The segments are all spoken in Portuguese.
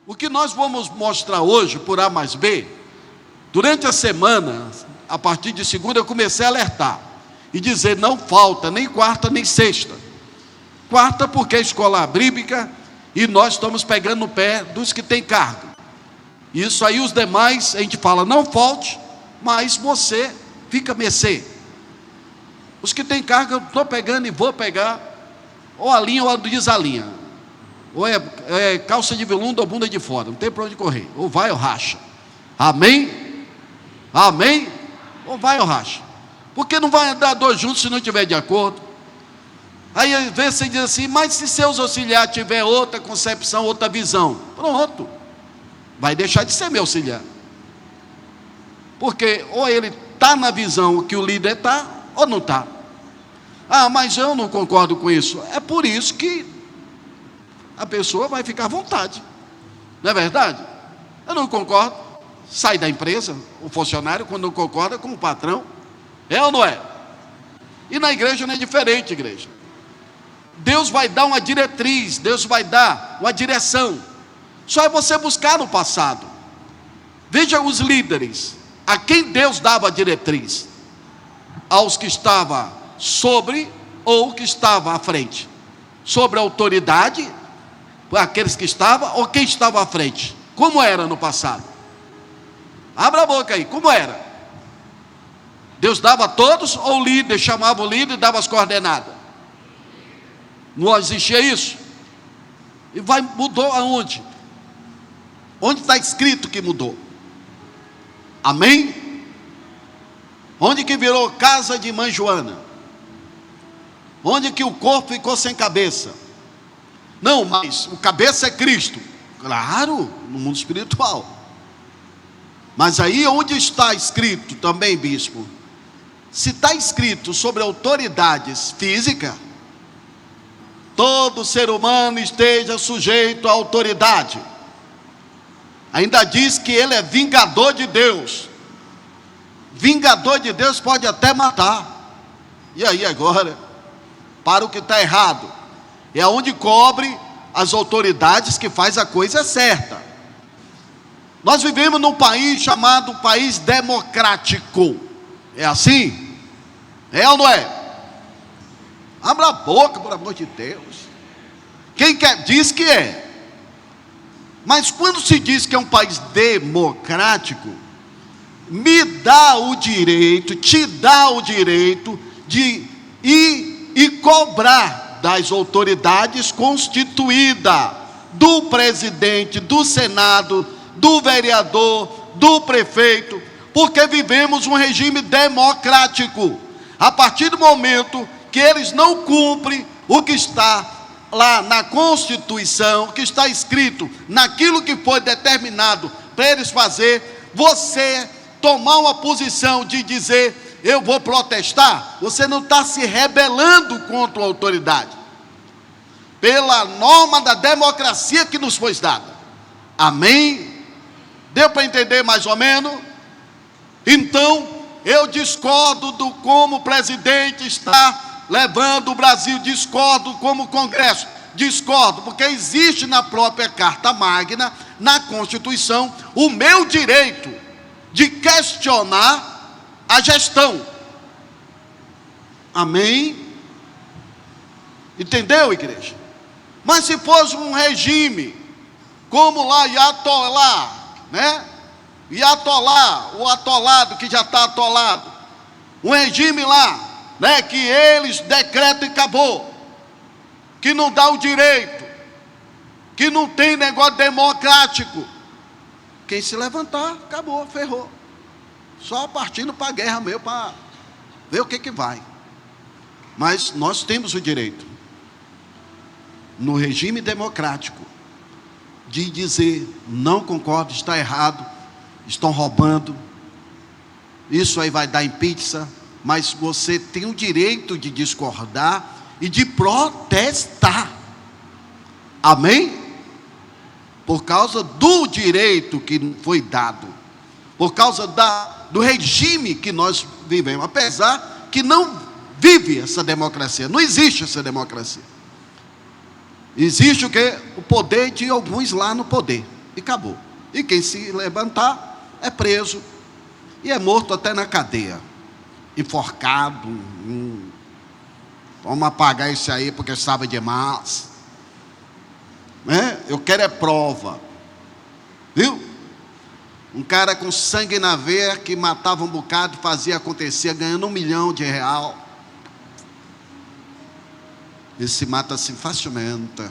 O que nós vamos mostrar hoje, por A mais B, durante a semana, a partir de segunda, eu comecei a alertar e dizer: não falta nem quarta nem sexta. Quarta porque é escola bíblica e nós estamos pegando no pé dos que têm cargo. Isso aí, os demais, a gente fala: não falte, mas você fica a mercê. Os que têm cargo, eu estou pegando e vou pegar, ou a linha ou a desalinha, ou é calça de veludo ou bunda de fora, não tem para onde correr, ou vai ou racha. Amém? Amém? Ou vai ou racha, porque não vai andar dois juntos se não estiver de acordo. Aí às vezes você diz assim: mas se seus auxiliares tiver outra concepção, outra visão, pronto, vai deixar de ser meu auxiliar, porque ou ele está na visão que o líder está, ou não está. Ah, mas eu não concordo com isso. É por isso que a pessoa vai ficar à vontade, não é verdade? Eu não concordo, sai da empresa, o funcionário, quando não concorda com o patrão, é ou não é? E na igreja não é diferente, igreja. Deus vai dar uma diretriz, Deus vai dar uma direção, só é você buscar no passado. Veja os líderes, a quem Deus dava a diretriz: aos que estavam sobre ou que estava à frente. Sobre a autoridade, aqueles que estavam, ou quem estava à frente. Como era no passado? Abra a boca aí, como era? Deus dava a todos, ou o líder chamava o líder e dava as coordenadas? Não existia isso? E mudou aonde? Onde está escrito que mudou? Amém? Onde que virou casa de mãe Joana? Onde que o corpo ficou sem cabeça? Não, mas o cabeça é Cristo. Claro, no mundo espiritual. Mas aí onde está escrito também, bispo? Se está escrito sobre autoridades físicas, todo ser humano esteja sujeito à autoridade. Ainda diz que ele é vingador de Deus. Vingador de Deus pode até matar. E aí agora, para o que está errado, é onde cobre as autoridades que faz a coisa certa. Nós vivemos num país chamado país democrático. É assim? É ou não é? Abra a boca, por amor de Deus. Quem quer diz que é. Mas quando se diz que é um país democrático, me dá o direito, te dá o direito de ir e cobrar das autoridades constituídas, do presidente, do Senado, do vereador, do prefeito, porque vivemos um regime democrático. A partir do momento que eles não cumprem o que está lá na Constituição, o que está escrito naquilo que foi determinado para eles fazer, você tomar uma posição de dizer: eu vou protestar, você não está se rebelando contra a autoridade, pela norma da democracia que nos foi dada. Amém? Deu para entender mais ou menos? Então, eu discordo do como o presidente está levando o Brasil, discordo como o Congresso, discordo, porque existe na própria Carta Magna, na Constituição, o meu direito de questionar a gestão. Amém? Entendeu, igreja? Mas se fosse um regime como lá Iatolá, né? Iatolá, o atolado que já está atolado, um regime lá, né, que eles decretam e acabou, que não dá o direito, que não tem negócio democrático, quem se levantar, acabou, ferrou, só partindo para a guerra mesmo, para ver o que vai. Mas nós temos o direito, no regime democrático, de dizer: não concordo, está errado, estão roubando, isso aí vai dar em pizza. Mas você tem o direito de discordar e de protestar. Amém? Por causa do direito que foi dado, por causa do regime que nós vivemos, apesar que não vive essa democracia, não existe essa democracia. Existe o quê? O poder de alguns lá no poder. e acabou. E quem se levantar é preso e é morto até na cadeia, enforcado. Vamos apagar isso aí porque sabe demais, né? Eu quero é prova, viu? Um cara com sangue na veia que matava um bocado, fazia acontecer, ganhando R$1 milhão. Ele se mata assim facilmente,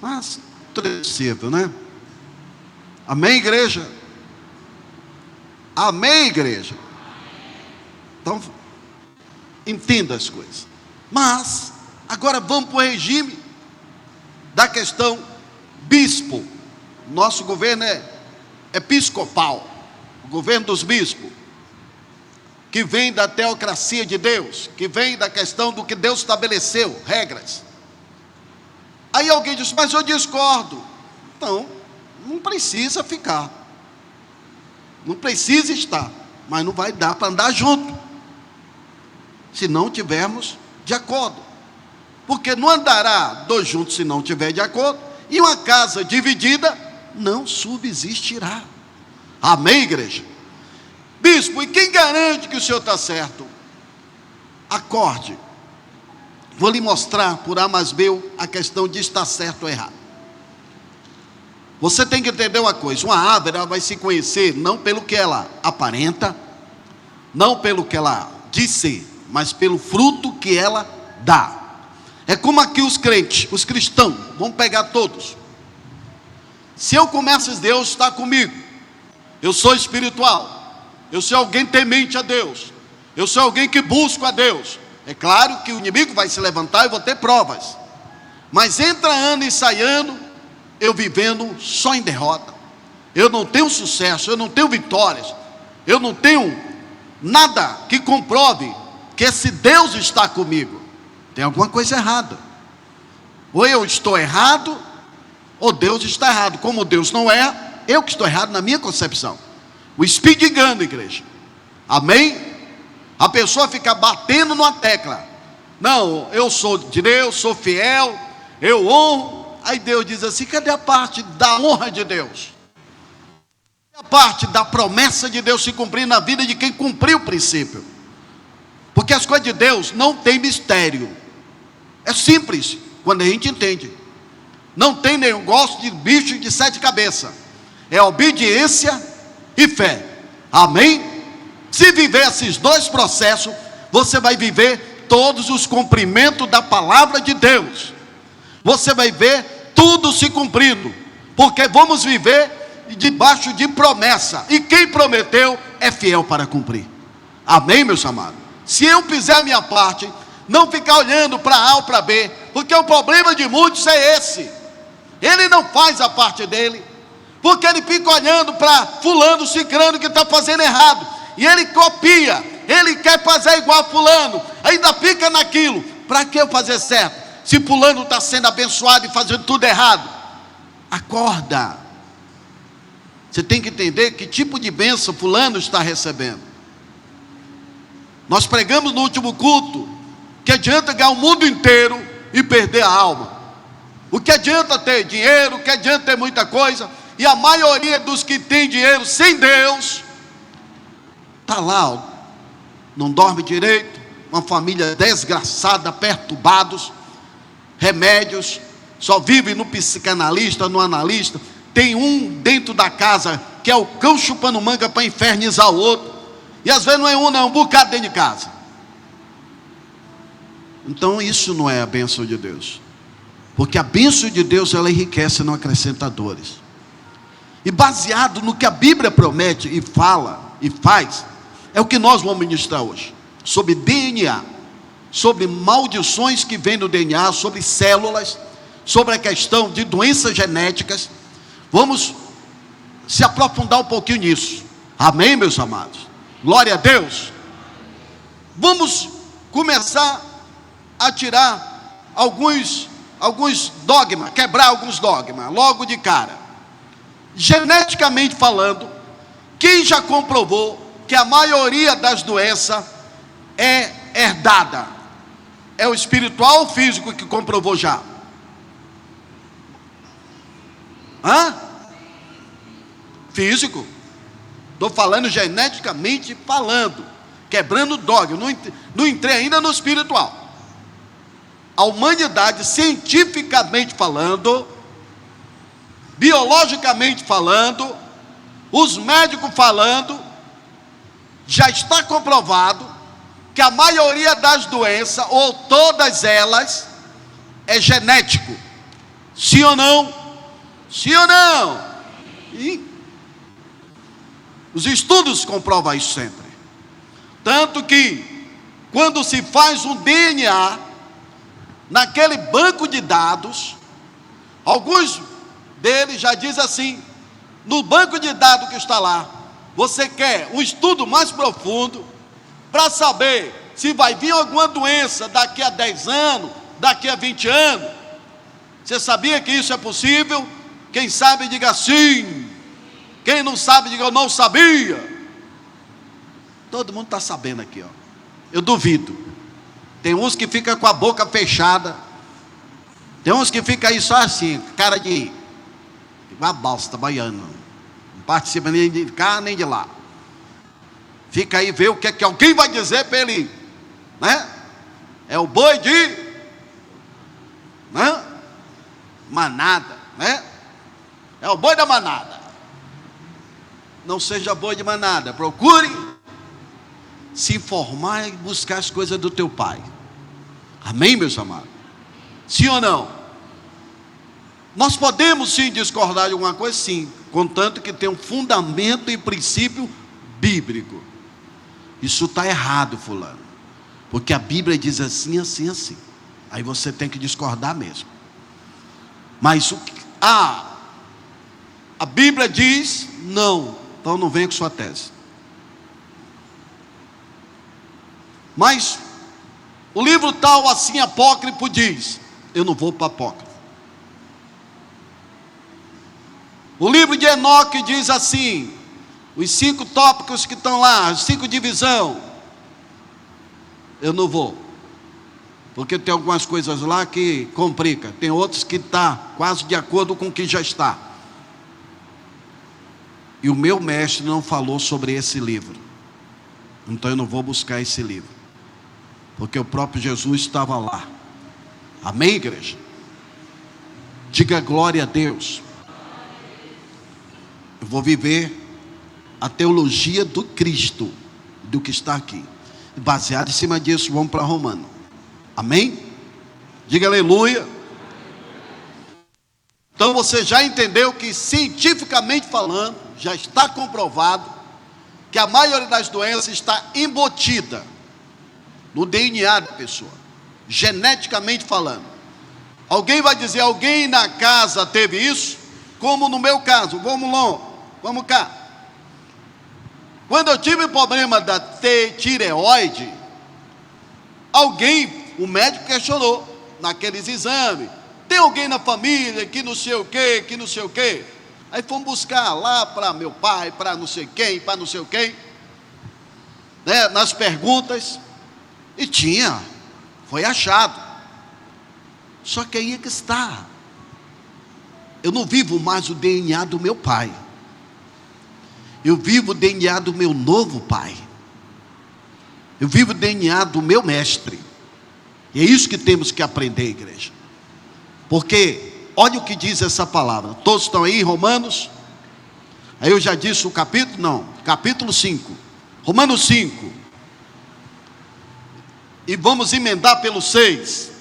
mas tudo é possível, né? Amém, igreja? Amém, igreja? Então, entenda as coisas. Mas, agora vamos para o regime da questão bispo. Nosso governo é episcopal, o governo dos bispos, que vem da teocracia de Deus, que vem da questão do que Deus estabeleceu, regras. Aí alguém diz, mas eu discordo. Então, não precisa ficar, não precisa estar, mas não vai dar para andar junto, se não tivermos de acordo, porque não andará dois juntos se não tiver de acordo, e uma casa dividida não subsistirá. Amém, igreja? Bispo, e quem garante que o senhor está certo? Acorde. Vou lhe mostrar por A mais B a questão de estar certo ou errado. Você tem que entender uma coisa: uma árvore ela vai se conhecer não pelo que ela aparenta, não pelo que ela diz ser, mas pelo fruto que ela dá. É como aqui os crentes, os cristãos, vamos pegar todos. Se eu começo a dizer, Deus está comigo, eu sou espiritual, eu sou alguém temente a Deus, eu sou alguém que busca a Deus, é claro que o inimigo vai se levantar e vou ter provas, mas entra ano e sai ano, eu vivendo só em derrota, eu não tenho sucesso, eu não tenho vitórias, eu não tenho nada que comprove que esse Deus está comigo. Tem alguma coisa errada. Ou eu estou errado, ou Deus está errado. Como Deus não é, eu que estou errado na minha concepção. O espírito de engano, igreja. Amém? A pessoa fica batendo numa tecla. Não, eu sou de Deus, sou fiel, eu honro. Aí Deus diz assim, cadê a parte da honra de Deus? Cadê a parte da promessa de Deus se cumprir na vida de quem cumpriu o princípio? Porque as coisas de Deus não tem mistério. É simples, quando a gente entende. Não tem negócio de bicho de 7 cabeças. É obediência e fé. Amém? Se viver esses dois processos, você vai viver todos os cumprimentos da palavra de Deus. Você vai ver tudo se cumprindo. Porque vamos viver debaixo de promessa. E quem prometeu é fiel para cumprir. Amém, meus amados? Se eu fizer a minha parte, não ficar olhando para A ou para B, porque o problema de muitos é esse. Ele não faz a parte dele, porque ele fica olhando para fulano, cicrano que está fazendo errado, e ele copia, ele quer fazer igual a fulano, ainda fica naquilo. Para que eu fazer certo, se fulano está sendo abençoado e fazendo tudo errado? Acorda. Você tem que entender que tipo de bênção fulano está recebendo. Nós pregamos no último culto que adianta ganhar o mundo inteiro e perder a alma. O que adianta ter dinheiro, o que adianta ter muita coisa, e a maioria dos que tem dinheiro sem Deus está lá, ó, não dorme direito, uma família desgraçada, perturbados, remédios, só vive no psicanalista, no analista. Tem um dentro da casa que é o cão chupando manga para infernizar o outro. E às vezes não é um, não, é um bocado dentro de casa. Então isso não é a bênção de Deus. Porque a bênção de Deus, ela enriquece, não acrescenta dores. E baseado no que a Bíblia promete e fala e faz, é o que nós vamos ministrar hoje. Sobre DNA, sobre maldições que vêm do DNA, sobre células, sobre a questão de doenças genéticas. Vamos se aprofundar um pouquinho nisso. Amém, meus amados? Glória a Deus. Vamos começar a tirar alguns dogmas, quebrar alguns dogmas, logo de cara. Geneticamente falando, quem já comprovou que a maioria das doenças é herdada? É o espiritual ou o físico que comprovou já? físico. Estou falando geneticamente falando, quebrando dogma, não entrei ainda no espiritual. A humanidade, cientificamente falando, biologicamente falando, os médicos falando, já está comprovado que a maioria das doenças, ou todas elas, é genético. Sim ou não? Sim ou não? E os estudos comprovam isso sempre. Tanto que, quando se faz um DNA, naquele banco de dados, alguns deles já dizem assim, no banco de dados que está lá, você quer um estudo mais profundo, para saber se vai vir alguma doença daqui a 10 anos, daqui a 20 anos. Você sabia que isso é possível? Quem sabe diga sim. Quem não sabe diga eu não sabia. Todo mundo está sabendo aqui, ó. Eu duvido. Tem uns que ficam com a boca fechada. Tem uns que ficam aí só assim, cara de uma balsa baiana. Não participa nem de cá nem de lá. Fica aí, vê o que é que alguém vai dizer para ele, né? É o boi de, né? Manada, né? É o boi da manada. Não seja boi de manada, procure se informar e buscar as coisas do teu pai. Amém, meus amados? Sim ou não? Nós podemos sim discordar de alguma coisa, sim, contanto que tem um fundamento e princípio bíblico. Isso está errado, fulano, porque a Bíblia diz assim, assim, assim. Aí você tem que discordar mesmo. Mas a Bíblia diz não, então não venha com sua tese. Mas o livro tal assim apócrifo diz, eu não vou para apócrifo. O livro de Enoque diz assim, os 5 tópicos que estão lá, as 5 divisões, eu não vou, porque tem algumas coisas lá que complica, tem outros que está quase de acordo com o que já está. E o meu mestre não falou sobre esse livro, então eu não vou buscar esse livro, porque o próprio Jesus estava lá. Amém, igreja? Diga glória a Deus. Eu vou viver a teologia do Cristo, do que está aqui. Baseado em cima disso, vamos para Romano. Amém? Diga aleluia. Então você já entendeu que, cientificamente falando, já está comprovado que a maioria das doenças está embutida no DNA da pessoa, geneticamente falando. Alguém vai dizer, alguém na casa teve isso? Como no meu caso, vamos lá, vamos cá. Quando eu tive problema da tireoide, o médico questionou naqueles exames, tem alguém na família que não sei o que, que não sei o que? Aí fomos buscar lá para meu pai, para não sei quem, para não sei o quem, né, nas perguntas, e tinha, foi achado. Só que aí é que está, eu não vivo mais o DNA do meu pai, eu vivo o DNA do meu novo pai, eu vivo o DNA do meu mestre. E é isso que temos que aprender, igreja, porque olha o que diz essa palavra. Todos estão aí, Romanos? Aí eu já disse o capítulo, não, capítulo 5, Romanos 5, e vamos emendar pelo 6,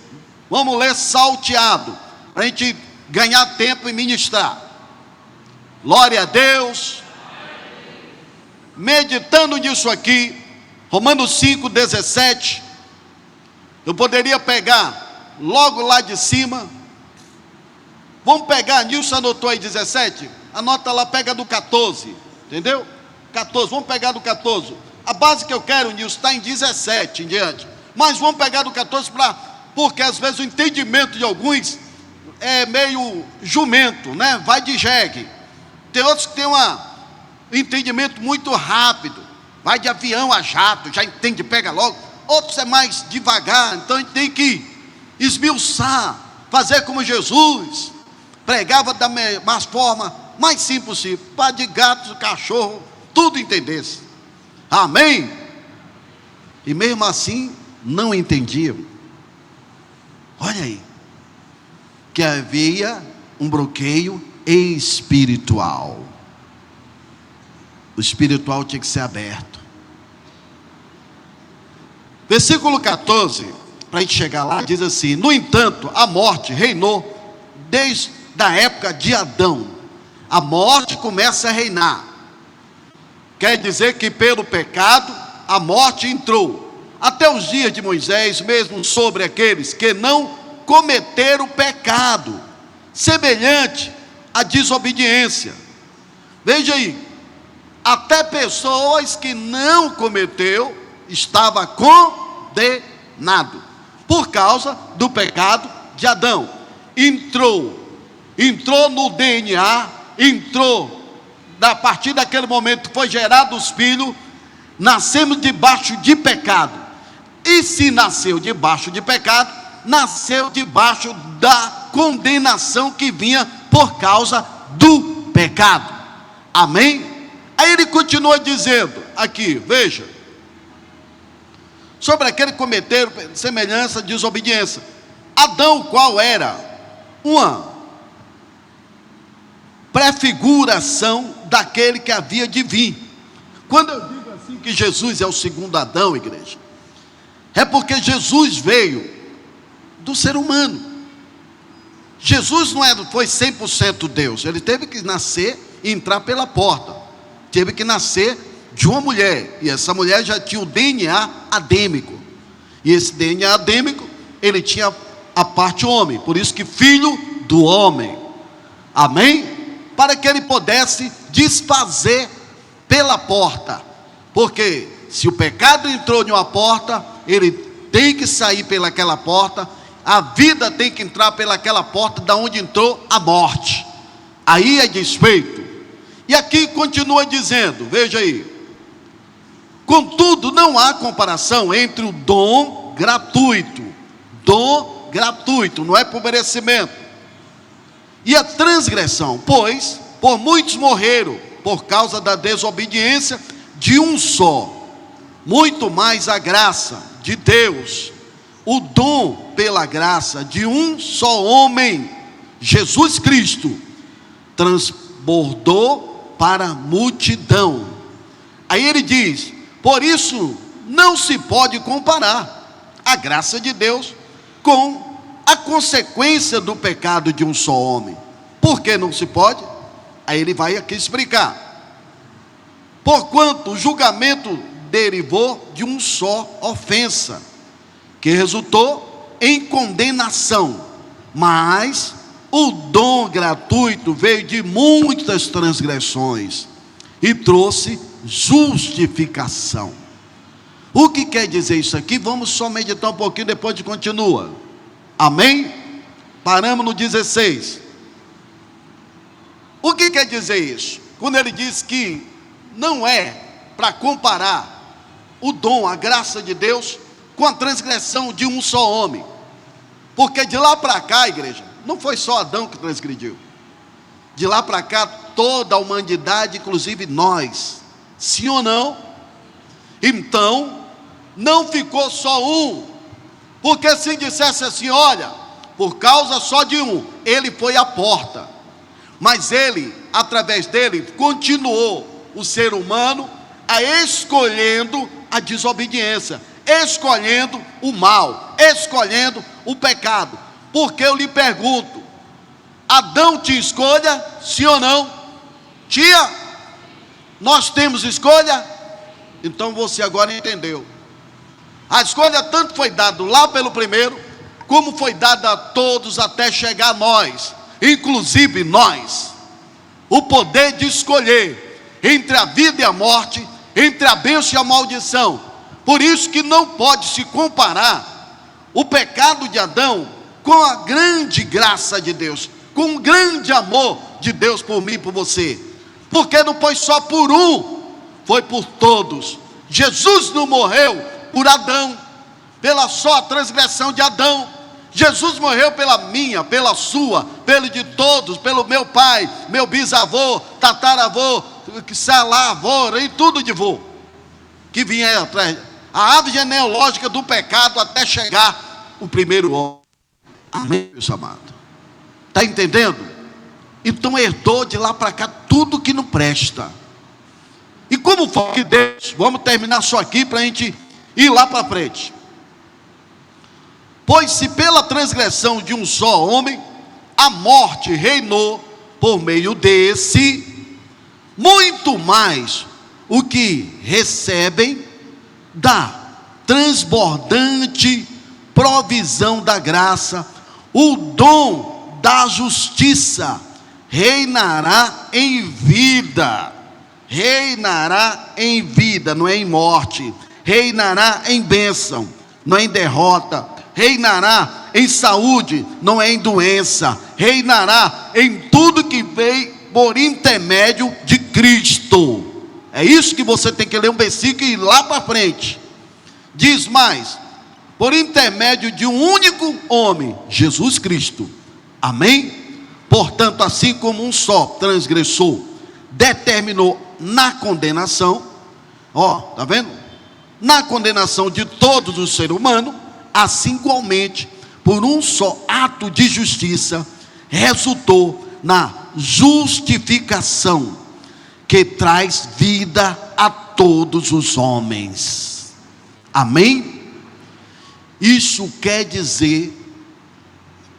vamos ler salteado, para a gente ganhar tempo e ministrar. Glória a Deus. Meditando nisso aqui, Romanos 5, 17, eu poderia pegar logo lá de cima, vamos pegar, Nilson anotou aí 17, anota lá, pega do 14, entendeu? 14, vamos pegar do 14, a base que eu quero, Nilson, está em 17 em diante, mas vamos pegar do 14 porque às vezes o entendimento de alguns é meio jumento, né? Vai de jegue. Tem outros que tem um entendimento muito rápido, vai de avião a jato, já entende, pega logo. Outros é mais devagar, então a gente tem que esmiuçar, fazer como Jesus pregava da mais forma mais simples possível, para de gatos, cachorro, tudo entendesse. Amém? E mesmo assim, não entendiam. Olha aí, que havia um bloqueio espiritual. O espiritual tinha que ser aberto. Versículo 14, para a gente chegar lá, diz assim: no entanto, a morte reinou desde a época de Adão. A morte começa a reinar. Quer dizer que pelo pecado, a morte entrou. Até os dias de Moisés, mesmo sobre aqueles que não cometeram pecado, semelhante à desobediência. Veja aí, até pessoas que não cometeu, estava condenado, por causa do pecado de Adão. Entrou no DNA, a partir daquele momento que foi gerado os filhos, nascemos debaixo de pecado. E se nasceu debaixo de pecado, nasceu debaixo da condenação que vinha por causa do pecado. Amém? Aí ele continua dizendo aqui, veja, sobre aquele que cometeram semelhança de desobediência. Adão, qual era? Uma prefiguração daquele que havia de vir. Quando eu digo assim que Jesus é o segundo Adão, igreja, é porque Jesus veio do ser humano. Jesus não foi 100% Deus, ele teve que nascer e entrar pela porta, teve que nascer de uma mulher, e essa mulher já tinha o DNA adêmico, e esse DNA adêmico, ele tinha a parte homem, por isso que filho do homem. Amém? Para que ele pudesse desfazer pela porta, porque se o pecado entrou em uma porta, ele tem que sair pelaquela porta, a vida tem que entrar pelaquela porta, da onde entrou a morte, aí é desfeito. E aqui continua dizendo, veja aí: contudo, não há comparação entre o dom gratuito, não é por merecimento, e a transgressão, pois por muitos morreram por causa da desobediência de um só, muito mais a graça de Deus, o dom pela graça de um só homem, Jesus Cristo, transbordou para a multidão. Aí ele diz: por isso não se pode comparar a graça de Deus com a consequência do pecado de um só homem. Por que não se pode? Aí ele vai aqui explicar: porquanto o julgamento derivou de uma só ofensa, que resultou em condenação, mas o dom gratuito veio de muitas transgressões e trouxe justificação. O que quer dizer isso aqui? Vamos só meditar um pouquinho, depois a gente continua. Amém? Paramos no 16. O que quer dizer isso? Quando ele diz que não é para comparar o dom, a graça de Deus, com a transgressão de um só homem. Porque de lá para cá, igreja, não foi só Adão que transgrediu. De lá para cá, toda a humanidade, inclusive nós. Sim ou não? Então, não ficou só um. Porque se dissesse assim: olha, por causa só de um, ele foi à porta, mas ele, através dele, continuou o ser humano escolhendo a desobediência, escolhendo o mal, escolhendo o pecado. Porque eu lhe pergunto: Adão tinha escolha, sim ou não? Tinha? Nós temos escolha? Então você agora entendeu. A escolha tanto foi dada lá pelo primeiro, como foi dada a todos até chegar a nós, inclusive nós, o poder de escolher entre a vida e a morte, entre a bênção e a maldição. Por isso que não pode se comparar o pecado de Adão com a grande graça de Deus, com o grande amor de Deus por mim e por você, porque não foi só por um, foi por todos. Jesus não morreu por Adão, pela só transgressão de Adão. Jesus morreu pela minha, pela sua, pelo de todos, pelo meu pai, meu bisavô, tataravô, salavô, e tudo de vô, que vinha atrás, a árvore genealógica do pecado até chegar o primeiro homem. Amém, meus amados? Está entendendo? Então herdou de lá para cá tudo que não presta. E como foi que Deus, vamos terminar só aqui para a gente ir lá para frente. Pois se pela transgressão de um só homem, a morte reinou por meio desse, muito mais o que recebem da transbordante provisão da graça, o dom da justiça reinará em vida, não é em morte, reinará em bênção, não é em derrota, reinará em saúde, não é em doença, reinará em tudo que vem por intermédio de Cristo. É isso que você tem que ler um versículo e ir lá para frente. Diz mais: por intermédio de um único homem, Jesus Cristo. Amém? Portanto, assim como um só transgressor determinou na condenação, tá vendo? Na condenação de todos os seres humanos, assim igualmente, por um só ato de justiça, resultou na justificação, que traz vida a todos os homens. Amém? Isso quer dizer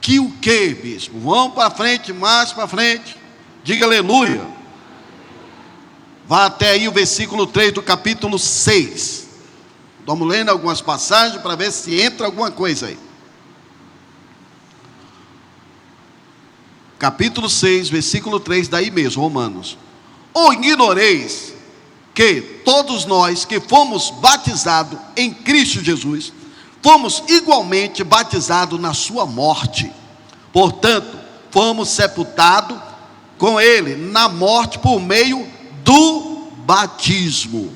que o que, bispo? Vamos para frente, mais para frente. Diga aleluia. Vá até aí o versículo 3 do capítulo 6. Estamos lendo algumas passagens para ver se entra alguma coisa aí. Capítulo 6, versículo 3, daí mesmo, Romanos. Ou ignoreis que todos nós que fomos batizados em Cristo Jesus, fomos igualmente batizados na sua morte. Portanto, fomos sepultados com ele na morte por meio do batismo,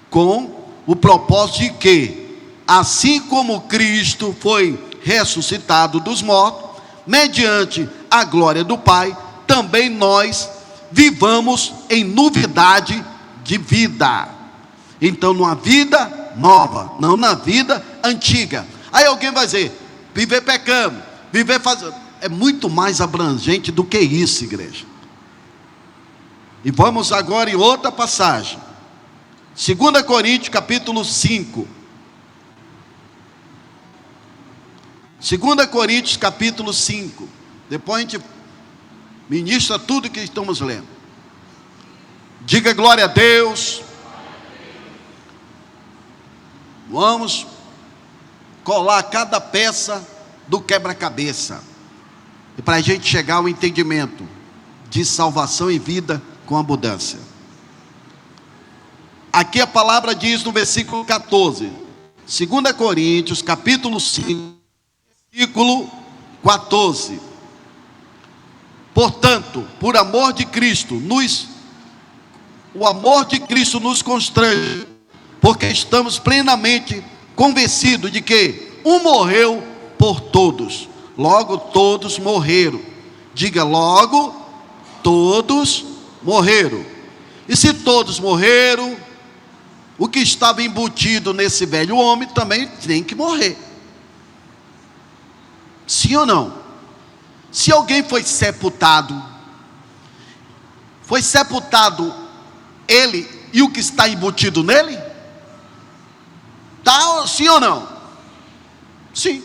com o propósito de que, assim como Cristo foi ressuscitado dos mortos, mediante a glória do Pai, também nós vivamos em novidade de vida. Então, numa vida nova, não na vida antiga. Aí alguém vai dizer: viver pecando, viver fazendo. É muito mais abrangente do que isso, igreja. E vamos agora em outra passagem. 2 Coríntios capítulo 5. 2 Coríntios capítulo 5. Depois a gente ministra tudo que estamos lendo. Diga glória a Deus. Vamos colar cada peça do quebra-cabeça, e para a gente chegar ao entendimento de salvação e vida com abundância. Aqui a palavra diz no versículo 14, 2 Coríntios capítulo 5, versículo 14: portanto, por amor de Cristo, o amor de Cristo nos constrange, porque estamos plenamente convencidos de que um morreu por todos, logo todos morreram. Diga: logo todos morreram. E se todos morreram, o que estava embutido nesse velho homem também tem que morrer. Sim ou não? Se alguém foi sepultado ele e o que está embutido nele? Tá, sim ou não? Sim,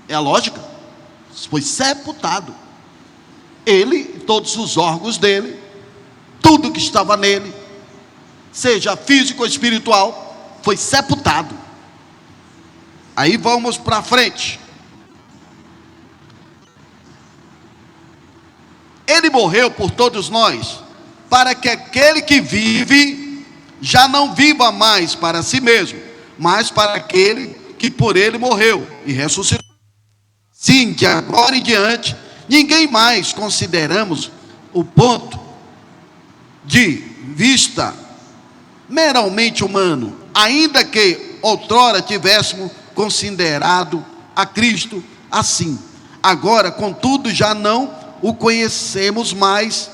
é a lógica. Foi sepultado ele, todos os órgãos dele, tudo que estava nele, seja físico ou espiritual, foi sepultado. Aí vamos para frente. Ele morreu por todos nós, para que aquele que vive já não viva mais para si mesmo, mas para aquele que por ele morreu e ressuscitou. Sim, de agora em diante, ninguém mais consideramos o ponto de vista meramente humano, ainda que outrora tivéssemos considerado a Cristo assim. Agora, contudo, já não o conhecemos mais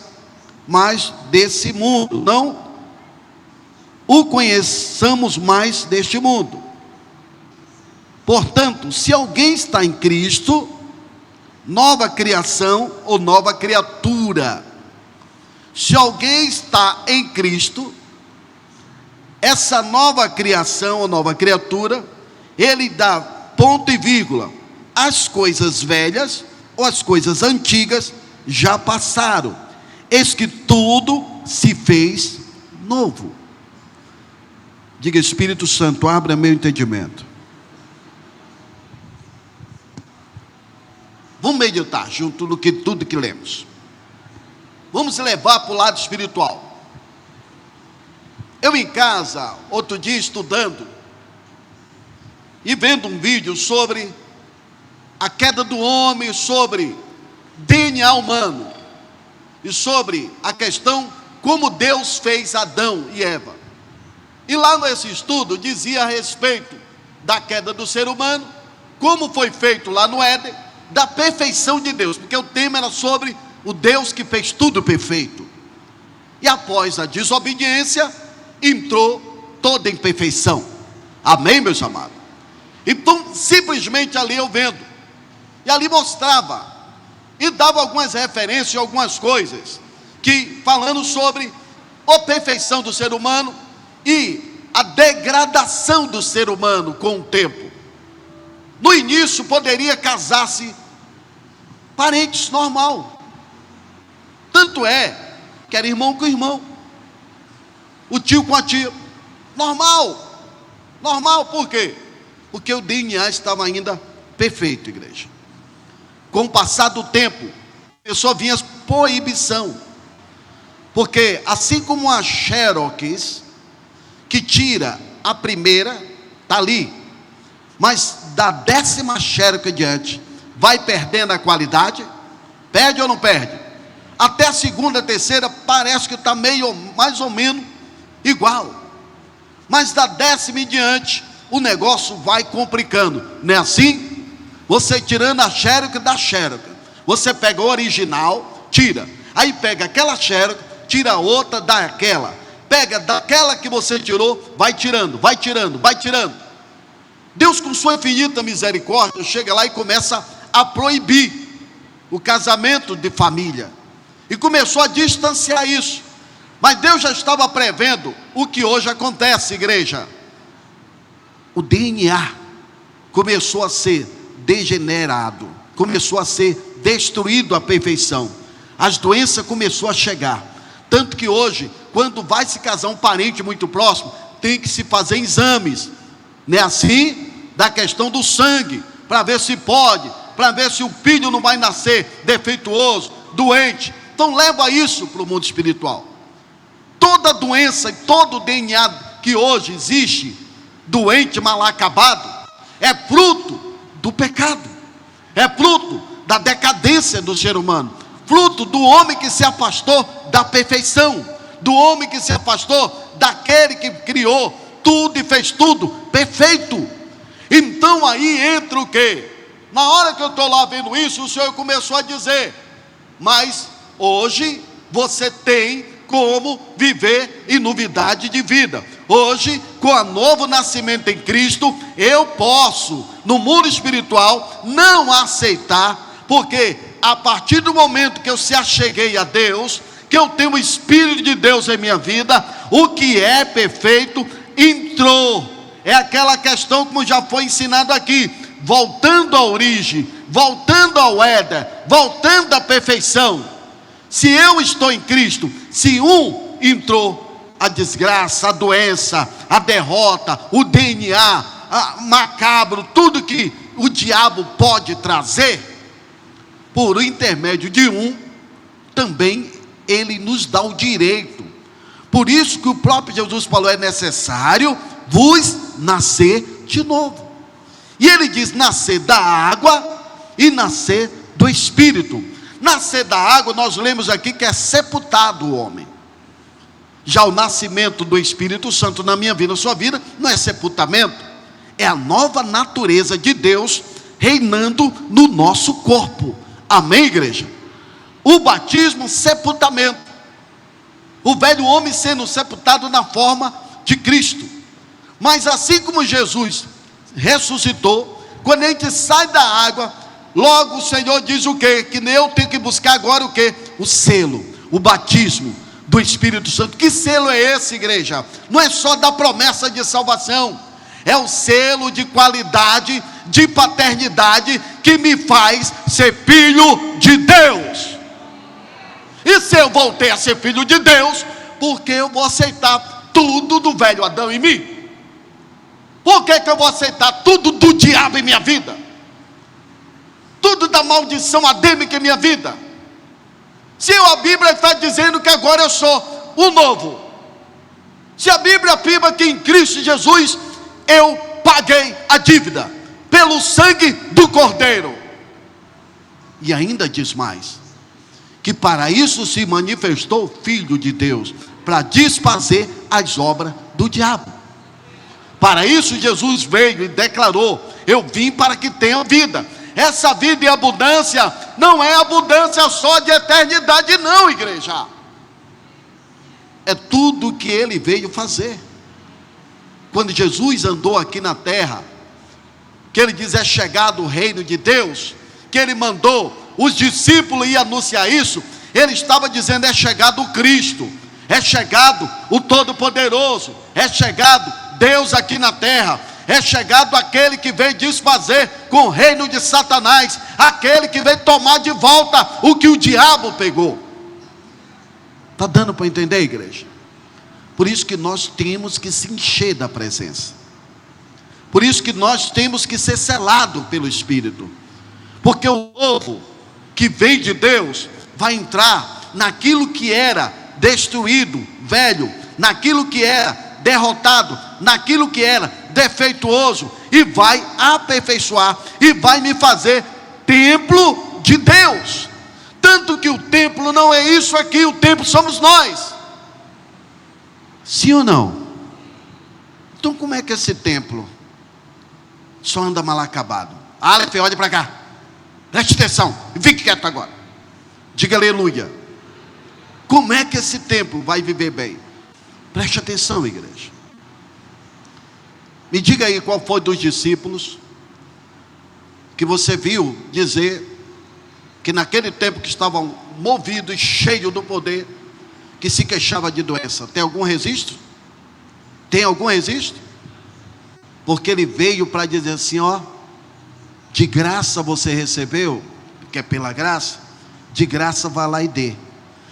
desse mundo, não o conheçamos mais deste mundo. Portanto, se alguém está em Cristo, nova criação ou nova criatura. Se alguém está em Cristo, essa nova criação ou nova criatura, ele dá ponto e vírgula. As coisas velhas ou as coisas antigas já passaram, eis que tudo se fez novo. Diga: Espírito Santo, abra meu entendimento. Vamos meditar junto no que tudo que lemos. Vamos levar para o lado espiritual. Eu em casa, outro dia estudando e vendo um vídeo sobre a queda do homem, sobre DNA humano e sobre a questão como Deus fez Adão e Eva. E lá nesse estudo dizia a respeito da queda do ser humano, como foi feito lá no Éden, da perfeição de Deus, porque o tema era sobre o Deus que fez tudo perfeito. E após a desobediência, entrou toda imperfeição. Amém, meus amados? Então, simplesmente ali eu vendo, e ali mostrava, e dava algumas referências, algumas coisas, que falando sobre a perfeição do ser humano, e a degradação do ser humano com o tempo. No início poderia casar-se parentes normal, tanto é que era irmão com irmão, o tio com a tia, normal, por quê? Porque o DNA estava ainda perfeito, igreja. Com o passar do tempo, começou a vir a proibição, porque assim como a Xerox, que tira a primeira, está ali, mas da 10ª Xerox adiante, vai perdendo a qualidade, perde ou não perde? Até a segunda, terceira, parece que está meio, mais ou menos, igual, mas da 10ª em diante, o negócio vai complicando, não é assim? Você tirando a Xerox da Xerox, você pega o original, tira, aí pega aquela Xerox, tira outra daquela, pega daquela que você tirou, vai tirando. Deus, com sua infinita misericórdia, chega lá e começa a proibir o casamento de família, e começou a distanciar isso. Mas Deus já estava prevendo o que hoje acontece, igreja. O DNA começou a ser degenerado, começou a ser destruído à perfeição. As doenças começaram a chegar, tanto que hoje, quando vai se casar um parente muito próximo, tem que se fazer exames, não é assim? Da questão do sangue, para ver se pode, para ver se o filho não vai nascer defeituoso, doente. Então leva isso para o mundo espiritual. Toda doença e todo DNA que hoje existe, doente, mal acabado, é fruto do pecado, é fruto da decadência do ser humano, fruto do homem que se afastou da perfeição, do homem que se afastou daquele que criou tudo e fez tudo perfeito. Então aí entra o quê? Na hora que eu estou lá vendo isso, o Senhor começou a dizer: mas hoje você tem como viver em novidade de vida. Hoje, com o novo nascimento em Cristo, eu posso, no mundo espiritual, não aceitar, porque a partir do momento que eu se acheguei a Deus, que eu tenho o Espírito de Deus em minha vida, o que é perfeito entrou. É aquela questão, como já foi ensinado aqui, voltando à origem, voltando ao Éden, voltando à perfeição. Se eu estou em Cristo, se um entrou, a desgraça, a doença, a derrota, o DNA, macabro, tudo que o diabo pode trazer, por intermédio de um, também ele nos dá o direito. Por isso que o próprio Jesus falou: é necessário vos nascer de novo. E ele diz: nascer da água e nascer do Espírito. Nascer da água, nós lemos aqui que é sepultado o homem. Já o nascimento do Espírito Santo na minha vida, na sua vida, não é sepultamento, é a nova natureza de Deus reinando no nosso corpo. Amém, igreja? O batismo, sepultamento. O velho homem sendo sepultado na forma de Cristo. Mas assim como Jesus ressuscitou, quando a gente sai da água, logo o Senhor diz o quê? Que eu tenho que buscar agora o quê? O selo, o batismo do Espírito Santo. Que selo é esse, igreja? Não é só da promessa de salvação, é o selo de qualidade, de paternidade, que me faz ser filho de Deus. E se eu voltei a ser filho de Deus, porque eu vou aceitar tudo do velho Adão em mim? Por que eu vou aceitar tudo do diabo em minha vida? Tudo da maldição adêmica em minha vida? Se a Bíblia está dizendo que agora eu sou o novo. Se a Bíblia afirma que em Cristo Jesus eu paguei a dívida pelo sangue do Cordeiro. E ainda diz mais, que para isso se manifestou o Filho de Deus, para desfazer as obras do diabo. Para isso Jesus veio e declarou: eu vim para que tenham vida. Essa vida em abundância não é abundância só de eternidade não, igreja. É tudo o que ele veio fazer. Quando Jesus andou aqui na terra, que ele diz: é chegado o reino de Deus, que ele mandou os discípulos ir anunciar isso, ele estava dizendo: é chegado o Cristo, é chegado o Todo-Poderoso, é chegado Deus aqui na terra, é chegado aquele que veio desfazer com o reino de Satanás, aquele que veio tomar de volta o que o diabo pegou. Está dando para entender, igreja? Por isso que nós temos que se encher da presença, por isso que nós temos que ser selados pelo Espírito, porque o povo que vem de Deus vai entrar naquilo que era destruído, velho, naquilo que era derrotado, naquilo que era defeituoso, e vai aperfeiçoar, e vai me fazer templo de Deus. Tanto que o templo não é isso aqui, o templo somos nós. Sim ou não? Então como é que esse templo só anda mal acabado? Aleph, olhe para cá, preste atenção, fique quieto agora, diga aleluia. Como é que esse templo vai viver bem? Preste atenção, igreja. Me diga aí qual foi dos discípulos que você viu dizer que naquele tempo que estavam movidos e cheios do poder, que se queixava de doença. Tem algum registro? Tem algum registro? Porque ele veio para dizer assim: ó, de graça você recebeu, que é pela graça, de graça vá lá e dê,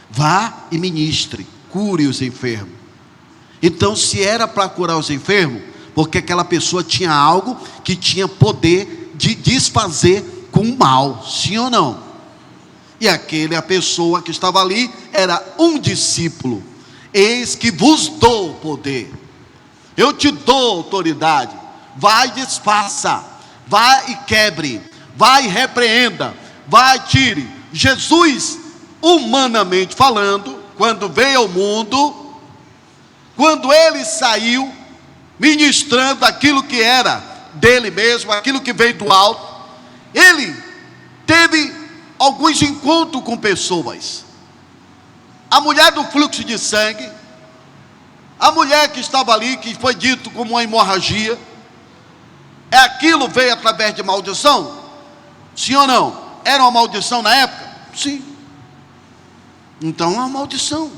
vá e ministre, cure os enfermos. Então, se era para curar os enfermos, porque aquela pessoa tinha algo que tinha poder de desfazer com o mal, sim ou não? E a pessoa que estava ali era um discípulo. Eis que vos dou poder, eu te dou autoridade, vai e desfaça, vai e quebre, vai e repreenda, vai e tire. Jesus, humanamente falando, quando veio ao mundo, quando ele saiu ministrando aquilo que era dele mesmo, aquilo que veio do alto, ele teve alguns encontros com pessoas. A mulher do fluxo de sangue, a mulher que estava ali, que foi dito como uma hemorragia, aquilo veio através de maldição? Sim ou não? Era uma maldição na época? Sim. Então é uma maldição.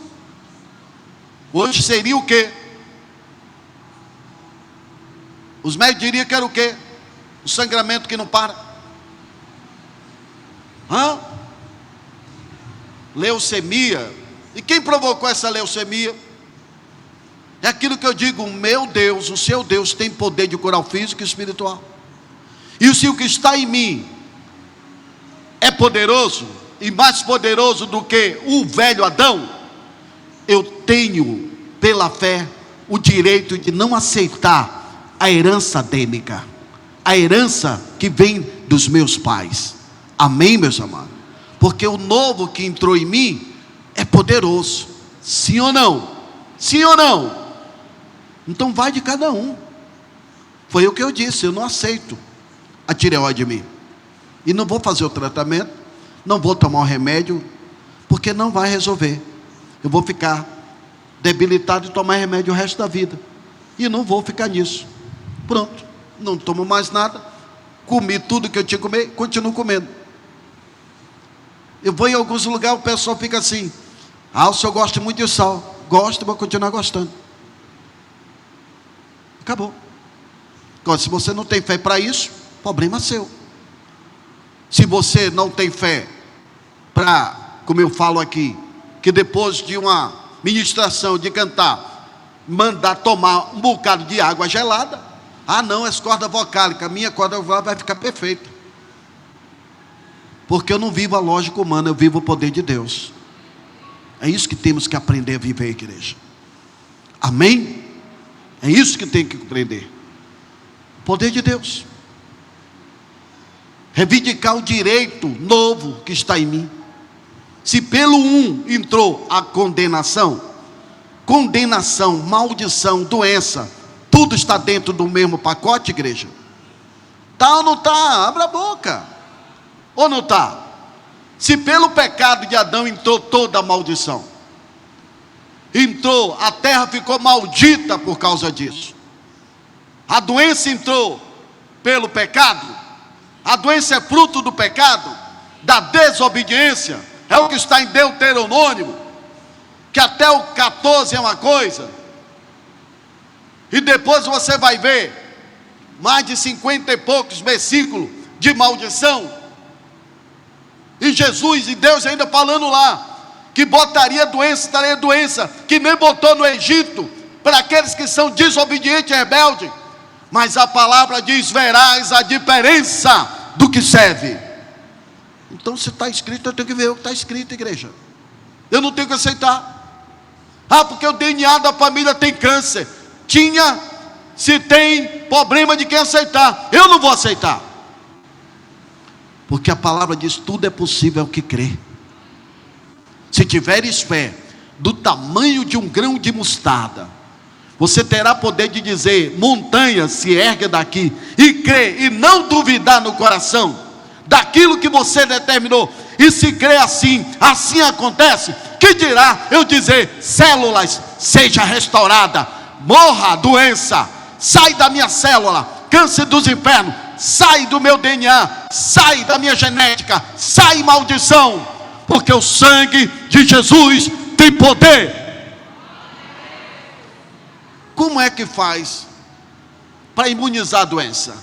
Hoje seria o quê? Os médicos diriam que era o quê? O sangramento que não para. Leucemia. E quem provocou essa leucemia? É aquilo que eu digo: meu Deus, o seu Deus tem poder de curar o físico e o espiritual. E se o que está em mim é poderoso, e mais poderoso do que o velho Adão, eu tenho, pela fé, o direito de não aceitar a herança adêmica, a herança que vem dos meus pais. Amém, meus amados? Porque o novo que entrou em mim é poderoso. Sim ou não? Sim ou não? Então vai de cada um. Foi o que eu disse: eu não aceito a tireoide de mim, e não vou fazer o tratamento, não vou tomar o remédio, porque não vai resolver. Eu vou ficar debilitado e tomar remédio o resto da vida, e não vou ficar nisso. Pronto, não tomo mais nada, comi tudo que eu tinha que comer, continuo comendo. Eu vou em alguns lugares, o pessoal fica assim: ah, o senhor gosta muito de sal. Gosto, vou continuar gostando. Acabou. Agora, se você não tem fé para isso, problema seu. Se você não tem fé para, como eu falo aqui, que depois de uma ministração, de cantar, mandar tomar um bocado de água gelada, ah não, é corda vocálica, minha corda vocálica vai ficar perfeita, porque eu não vivo a lógica humana, eu vivo o poder de Deus. É isso que temos que aprender a viver, igreja. Amém? É isso que tem que aprender. O poder de Deus. Reivindicar o direito novo que está em mim. Se pelo um entrou a condenação, maldição, doença, tudo está dentro do mesmo pacote, igreja? Tá ou não tá? Abra a boca. Ou não tá? Se pelo pecado de Adão entrou toda a maldição, entrou, a terra ficou maldita por causa disso. A doença entrou pelo pecado. A doença é fruto do pecado, da desobediência. É o que está em Deuteronômio, que até o 14 é uma coisa, e depois você vai ver mais de 50 e poucos versículos de maldição, e Jesus e Deus ainda falando lá, que botaria doença, estaria doença, que nem botou no Egito, para aqueles que são desobedientes e rebeldes. Mas a palavra diz: verás a diferença do que serve. Então, se está escrito, eu tenho que ver o que está escrito, igreja. Eu não tenho que aceitar. Ah, porque o DNA da família tem câncer. Se tem problema de quem aceitar, eu não vou aceitar. Porque a palavra diz: tudo é possível ao que crê. Se tiveres fé do tamanho de um grão de mostarda, você terá poder de dizer: montanha, se ergue daqui, e crer, e não duvidar no coração daquilo que você determinou. E se crer assim, assim acontece. Que dirá eu dizer: células, seja restaurada, morra a doença, sai da minha célula, câncer dos infernos, sai do meu DNA, sai da minha genética, sai maldição, porque o sangue de Jesus tem poder. Como é que faz para imunizar a doença?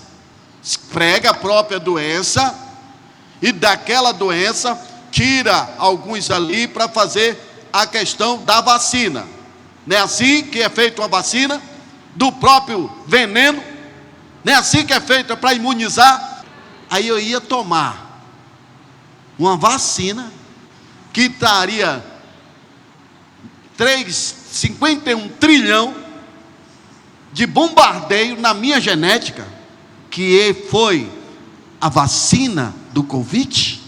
Prega a própria doença, e daquela doença tira alguns ali para fazer a questão da vacina. Não é assim que é feita uma vacina? Do próprio veneno? Não é assim que é feita para imunizar? Aí eu ia tomar uma vacina que estaria 51 trilhão de bombardeio na minha genética, que foi a vacina do Covid,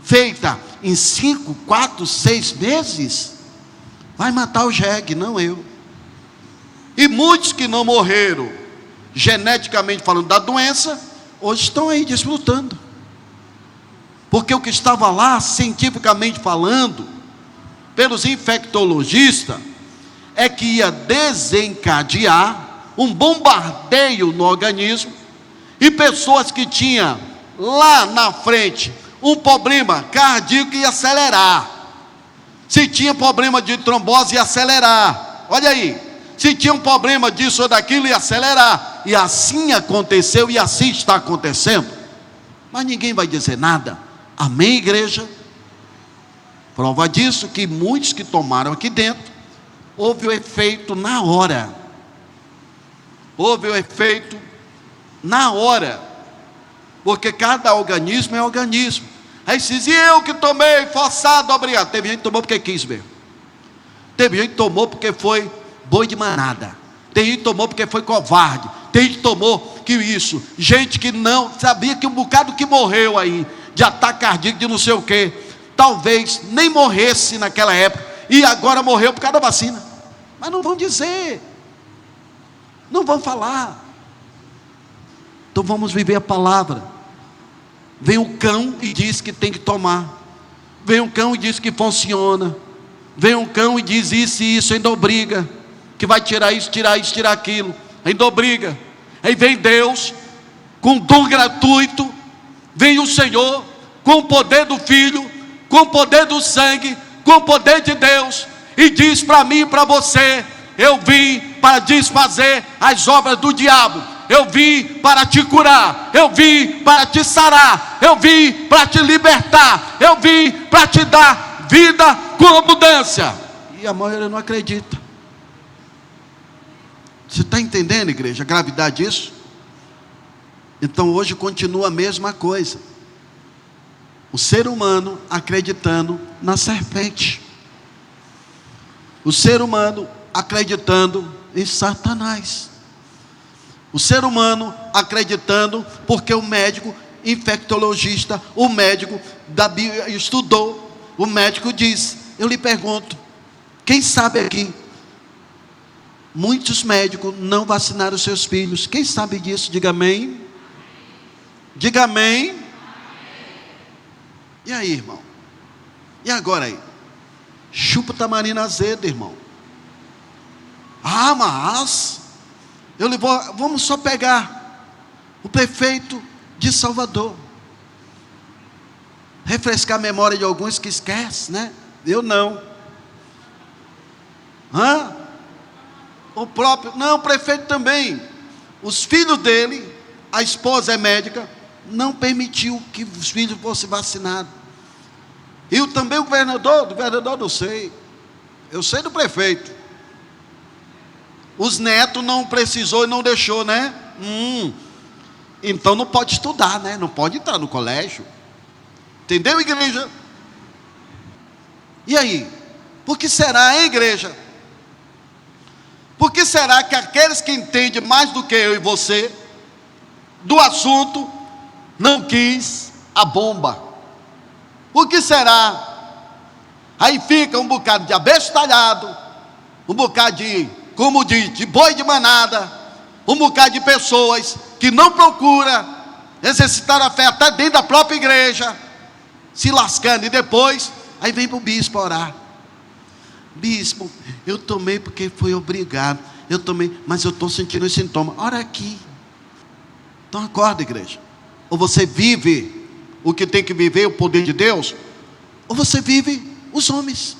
feita em 5, 4, 6 meses, vai matar o jegue, não eu. E muitos que não morreram, geneticamente falando, da doença, hoje estão aí desfrutando. Porque o que estava lá, cientificamente falando, pelos infectologistas, é que ia desencadear um bombardeio no organismo, e pessoas que tinham lá na frente um problema cardíaco ia acelerar. Se tinha problema de trombose, ia acelerar. Olha aí, se tinha um problema disso ou daquilo, ia acelerar. E assim aconteceu, e assim está acontecendo. Mas ninguém vai dizer nada. Amém, igreja? Prova disso que muitos que tomaram aqui dentro, houve o efeito na hora. Houve o efeito na hora. Porque cada organismo é organismo. Aí se diz: e eu que tomei forçado, obrigado. Teve gente que tomou porque quis mesmo. Teve gente que tomou porque foi boi de manada. Tem gente que tomou porque foi covarde. Tem gente que tomou que isso. Gente que não sabia, que um bocado que morreu aí de ataque cardíaco, de não sei o que, talvez nem morresse naquela época, e agora morreu por causa da vacina. Mas não vão dizer, não vão falar. Então vamos viver a palavra. Vem o cão e diz que tem que tomar. Vem um cão e diz que funciona. Vem um cão e diz isso e isso, ainda obriga, que vai tirar isso, tirar aquilo, ainda obriga. Aí vem Deus, com dom gratuito, vem o Senhor, com o poder do Filho, com o poder do sangue, com o poder de Deus, e diz para mim e para você: eu vim para desfazer as obras do diabo, eu vim para te curar, eu vim para te sarar, eu vim para te libertar, eu vim para te dar vida com abundância. E a maioria não acredita. Você está entendendo, igreja, a gravidade disso? Então hoje continua a mesma coisa. O ser humano acreditando na serpente, o ser humano acreditando em Satanás, o ser humano acreditando porque o médico infectologista, o médico da Bíblia estudou, o médico diz. Eu lhe pergunto, quem sabe aqui, muitos médicos não vacinaram seus filhos, quem sabe disso? Diga amém. Diga amém. E aí, irmão? E agora aí? Chupa tamarina azeda, irmão. Ah, mas vamos só pegar o prefeito de Salvador, refrescar a memória de alguns que esquecem, né? Eu não. O prefeito também. Os filhos dele, a esposa é médica, não permitiu que os filhos fossem vacinados. E também o governador, não sei. Eu sei do prefeito. Os netos não precisou e não deixou, né? Então não pode estudar, né? Não pode entrar no colégio. Entendeu, igreja? E aí? Por que será, hein, igreja? Por que será que aqueles que entendem mais do que eu e você do assunto não quis a bomba? Por que será? Aí fica um bocado de abestalhado, um bocado de, como diz, de boi de manada, um bocado de pessoas que não procura exercitar a fé até dentro da própria igreja, se lascando, e depois aí vem para o bispo orar. Bispo, eu tomei porque fui obrigado, eu tomei, mas eu estou sentindo os sintomas. Ora aqui. Então acorda, igreja. Ou você vive o que tem que viver, o poder de Deus, ou você vive os homens.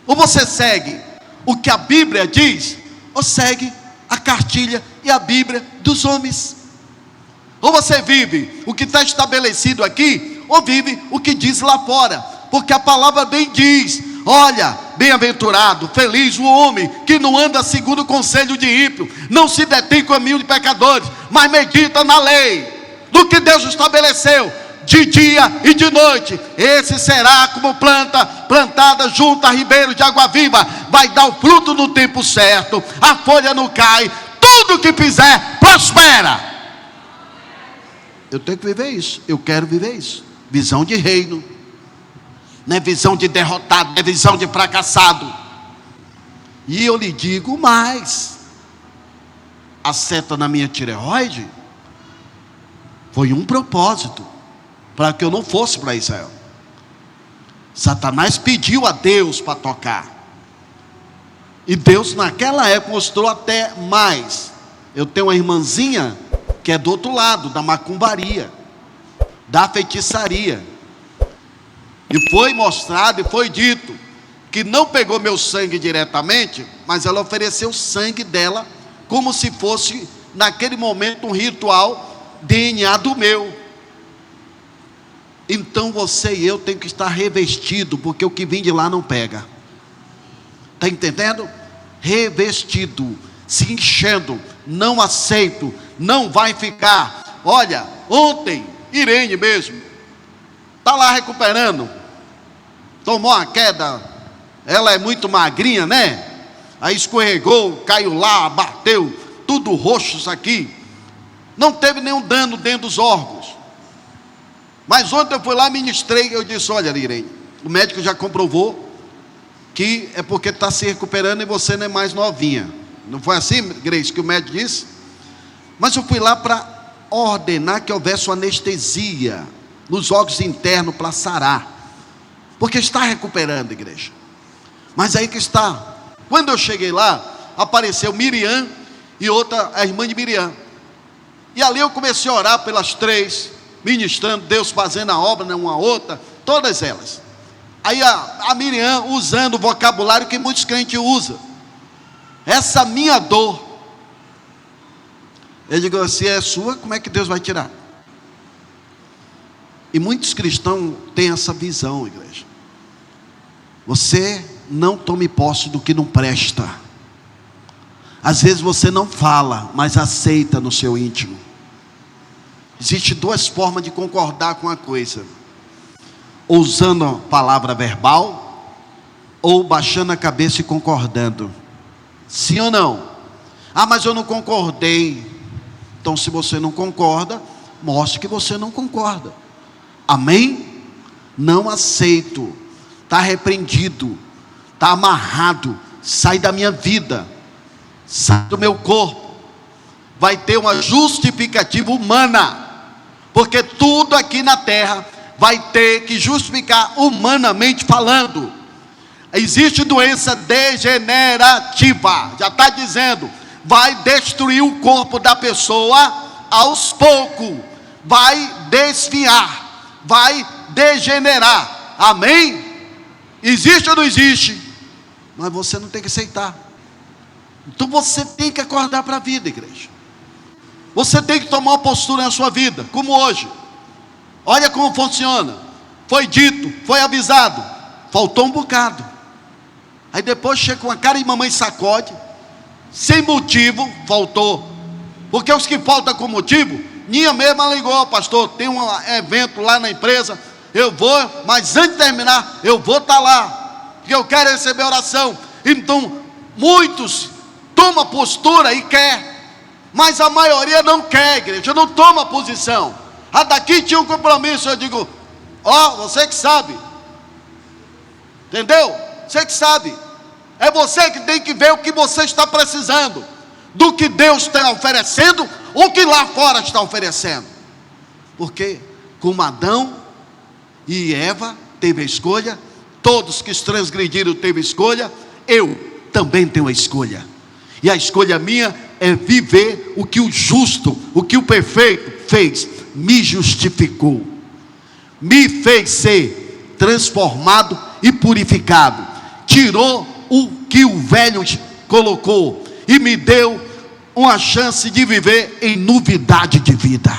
Ou você segue o que a Bíblia diz, ou segue a cartilha e a Bíblia dos homens. Ou você vive o que está estabelecido aqui, ou vive o que diz lá fora. Porque a palavra bem diz: olha, bem-aventurado, feliz o homem que não anda segundo o conselho de ímpio, não se detém com o caminho de pecadores, mas medita na lei, do que Deus estabeleceu, de dia e de noite. Esse será como planta plantada junto a ribeiro de água viva, vai dar o fruto no tempo certo, a folha não cai, tudo que fizer prospera. Eu tenho que viver isso, eu quero viver isso. Visão de reino, não é visão de derrotado, é visão de fracassado. E eu lhe digo mais: a seta na minha tireoide foi um propósito, para que eu não fosse para Israel. Satanás pediu a Deus para tocar, e Deus naquela época mostrou até mais. Eu tenho uma irmãzinha que é do outro lado, da macumbaria, da feitiçaria, e foi mostrado e foi dito que não pegou meu sangue diretamente, mas ela ofereceu o sangue dela, como se fosse naquele momento um ritual DNA do meu. Então você e eu tem que estar revestido, porque o que vem de lá não pega. Está entendendo? Revestido, se enchendo, não aceito, não vai ficar. Olha, ontem Irene mesmo está lá recuperando, tomou uma queda, ela é muito magrinha, né? Aí escorregou, caiu lá, bateu, tudo roxo isso aqui, não teve nenhum dano dentro dos órgãos. Mas ontem eu fui lá, ministrei, eu disse: olha, Irene, o médico já comprovou que é porque está se recuperando e você não é mais novinha. Não foi assim, Grace, que o médico disse? Mas eu fui lá para ordenar que houvesse uma anestesia nos órgãos internos para sarar, porque está recuperando, igreja. Mas aí que está. Quando eu cheguei lá, apareceu Miriam e outra, a irmã de Miriam. E ali eu comecei a orar pelas três, ministrando, Deus fazendo a obra, né, uma a outra, todas elas. Aí a Miriam usando o vocabulário que muitos crentes usam. Essa minha dor, eu digo assim, é sua, como é que Deus vai tirar? E muitos cristãos têm essa visão, igreja. Você não tome posse do que não presta. Às vezes você não fala, mas aceita no seu íntimo. Existem duas formas de concordar com a coisa: ou usando a palavra verbal, ou baixando a cabeça e concordando. Sim ou não? Ah, mas eu não concordei. Então, se você não concorda, mostre que você não concorda. Amém? Não aceito. Está repreendido, está amarrado. Sai da minha vida, sai do meu corpo. Vai ter uma justificativa humana, porque tudo aqui na terra vai ter que justificar humanamente falando. Existe doença degenerativa, já está dizendo, vai destruir o corpo da pessoa aos poucos, vai desfiar, vai degenerar. Amém? Existe ou não existe? Mas você não tem que aceitar. Então você tem que acordar para a vida, igreja. Você tem que tomar uma postura na sua vida, como hoje. Olha como funciona. Foi dito, foi avisado, faltou um bocado. Aí depois chega com a cara de mamãe sacode, sem motivo, faltou. Porque os que faltam com motivo, Ninha mesma ligou, pastor, tem um evento lá na empresa, eu vou, mas antes de terminar, eu vou estar lá, porque eu quero receber oração. Então, muitos tomam postura e quer, mas a maioria não quer, igreja, não toma posição. Ah, daqui tinha um compromisso, eu digo, você que sabe, entendeu? Você que sabe, é você que tem que ver o que você está precisando, do que Deus está oferecendo, ou que lá fora está oferecendo. Porque como Adão e Eva teve a escolha, todos que transgrediram teve escolha, eu também tenho a escolha, e a escolha minha é viver o que o justo, o que o perfeito fez, me justificou, me fez ser transformado e purificado, tirou o que o velho colocou, e me deu uma chance de viver em novidade de vida.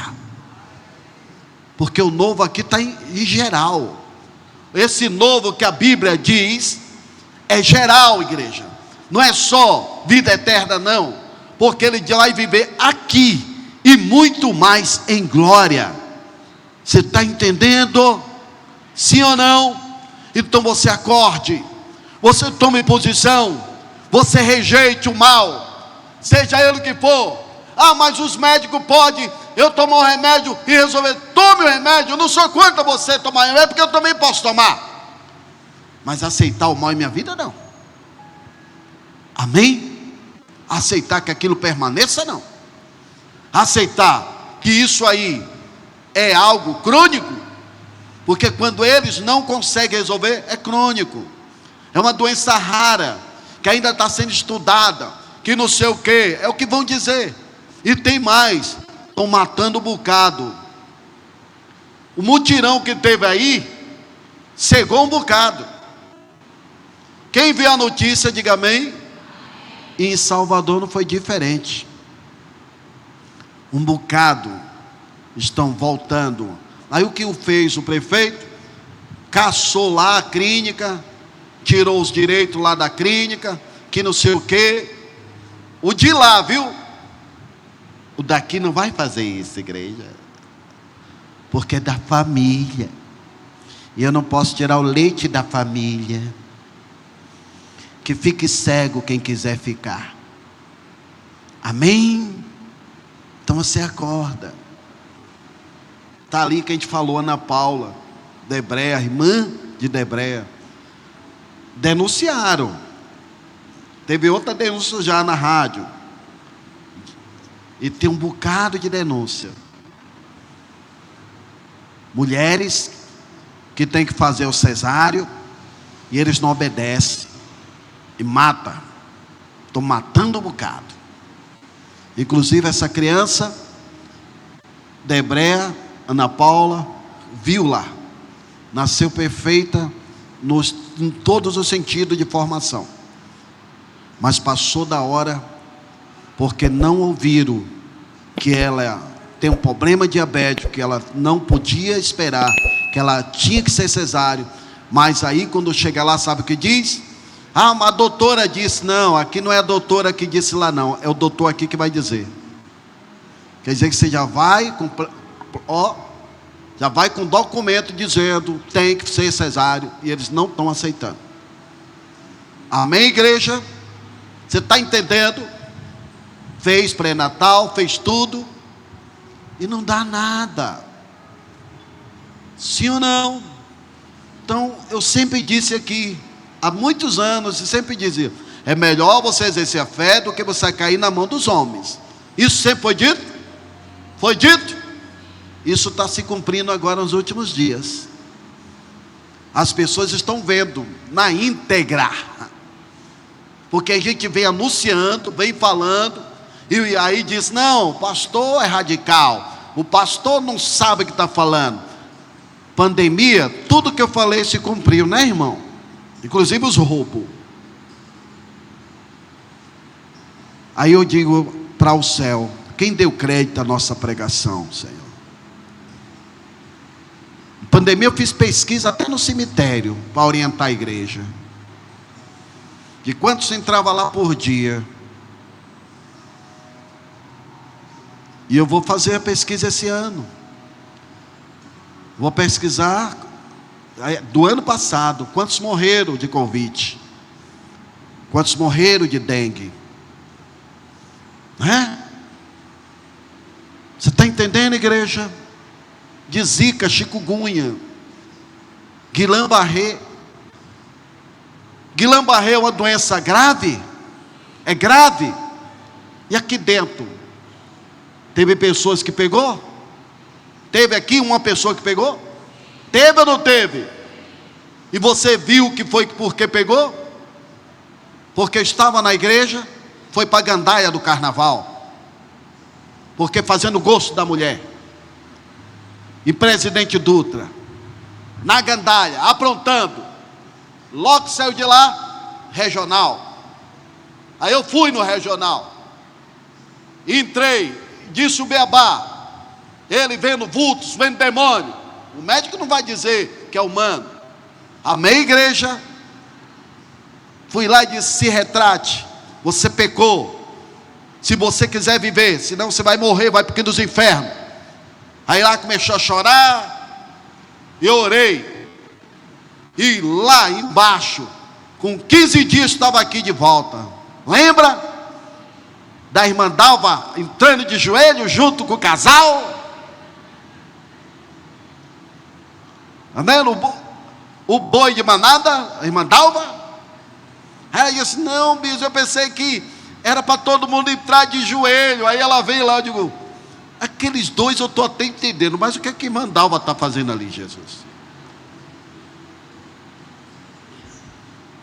Porque o novo aqui está em geral. Esse novo que a Bíblia diz é geral, igreja. Não é só vida eterna, não. Porque ele vai viver aqui e muito mais em glória. Você está entendendo? Sim ou não? Então você acorde, você tome posição, você rejeite o mal, seja ele o que for. Ah, mas os médicos podem eu tomar um remédio e resolver. Tome o remédio, eu não sou contra você tomar remédio, porque eu também posso tomar. Mas aceitar o mal em minha vida, não. Amém? Aceitar que aquilo permaneça, não. Aceitar que isso aí é algo crônico, porque quando eles não conseguem resolver, é crônico. É uma doença rara, que ainda está sendo estudada, que não sei o que, é o que vão dizer. E tem mais, estão matando um bocado. O mutirão que teve aí, cegou um bocado. Quem viu a notícia, diga amém. E em Salvador não foi diferente. Um bocado estão voltando. Aí o que fez o prefeito? Caçou lá a clínica, tirou os direitos lá da clínica, que não sei o que. O de lá, viu? O daqui não vai fazer isso, igreja, porque é da família, e eu não posso tirar o leite da família. Que fique cego quem quiser ficar. Amém? Então você acorda. Está ali que a gente falou, Ana Paula Debreia, irmã de Debreia, denunciaram. Teve outra denúncia já na rádio. E tem um bocado de denúncia. Mulheres que tem que fazer o cesáreo, e eles não obedecem, e mata. Estão matando um bocado. Inclusive essa criança, Debreia, Ana Paula, viu lá, nasceu perfeita em todos os sentidos de formação, mas passou da hora, porque não ouviram que ela tem um problema diabético, que ela não podia esperar, que ela tinha que ser cesáreo. Mas aí quando chega lá, sabe o que diz? Ah, uma doutora disse. Não, aqui não é a doutora que disse lá não, é o doutor aqui que vai dizer. Quer dizer que você já vai com documento dizendo tem que ser cesáreo, e eles não estão aceitando. Amém, igreja? Você está entendendo? Fez pré-natal, fez tudo, e não dá nada. Sim ou não? Então, eu sempre disse aqui, há muitos anos, e sempre dizia, é melhor você exercer a fé do que você cair na mão dos homens. Isso sempre foi dito? Foi dito? Isso está se cumprindo agora nos últimos dias. As pessoas estão vendo na íntegra, porque a gente vem anunciando, vem falando, e aí diz, não, o pastor é radical, o pastor não sabe o que está falando. Pandemia, tudo que eu falei se cumpriu, né, irmão? Inclusive os roubos. Aí eu digo para o céu, quem deu crédito à nossa pregação, Senhor? Em pandemia eu fiz pesquisa até no cemitério, para orientar a igreja, de quantos entrava lá por dia. E eu vou fazer a pesquisa esse ano. Vou pesquisar do ano passado, quantos morreram de Covid, quantos morreram de dengue, você está entendendo, igreja? De zika, chikungunya, Guillain-Barré. Guillain-Barré é uma doença grave, é grave. E aqui dentro teve pessoas que pegou? Teve aqui uma pessoa que pegou? Teve ou não teve? E você viu que foi porque pegou? Porque estava na igreja, foi para a gandaia do carnaval, porque fazendo gosto da mulher. E Presidente Dutra, na gandaia, aprontando. Logo saiu de lá, regional. Aí eu fui no regional, entrei, disse o beabá. Ele vendo vultos, vendo demônio. O médico não vai dizer que é humano. Amém, igreja? Fui lá e disse, se retrate, você pecou. Se você quiser viver, senão você vai morrer, vai para os infernos. Aí lá começou a chorar, eu orei. E lá embaixo, com 15 dias estava aqui de volta. Lembra? Da irmã Dalva entrando de joelho junto com o casal. Amém? O boi de manada, a irmã Dalva. Aí ela disse, não, bispo, eu pensei que era para todo mundo entrar de joelho. Aí ela veio lá, eu digo, aqueles dois eu estou até entendendo, mas o que é que a irmã Dalva está fazendo ali, Jesus?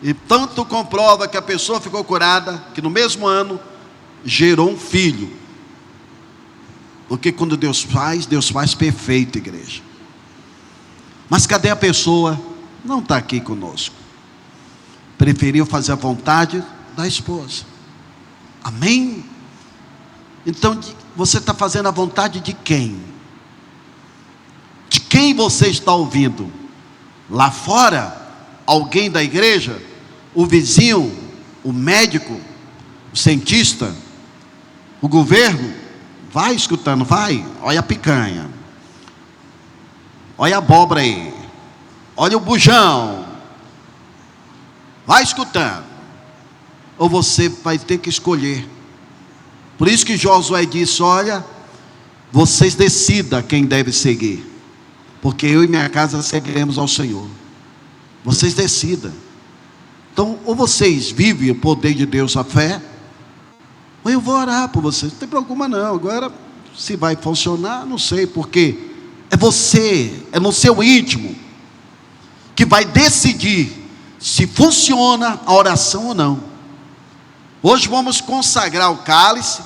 E tanto comprova que a pessoa ficou curada, que no mesmo ano gerou um filho. Porque quando Deus faz perfeito, igreja. Mas cadê a pessoa? Não está aqui conosco. Preferiu fazer a vontade da esposa. Amém? Então você está fazendo a vontade de quem? De quem você está ouvindo? Lá fora? Alguém da igreja? O vizinho? O médico? O cientista? O governo? Vai escutando, vai. Olha a picanha. Olha a abóbora aí. Olha o bujão. Vai escutando. Ou você vai ter que escolher. Por isso que Josué disse, olha, vocês decidam quem deve seguir. Porque eu e minha casa seguiremos ao Senhor. Vocês decidam. Então, ou vocês vivem o poder de Deus, a fé, ou eu vou orar por vocês. Não tem problema não. Agora, se vai funcionar, não sei, porque é você, é no seu íntimo. que vai decidir se funciona a oração ou não. Hoje vamos consagrar o cálice,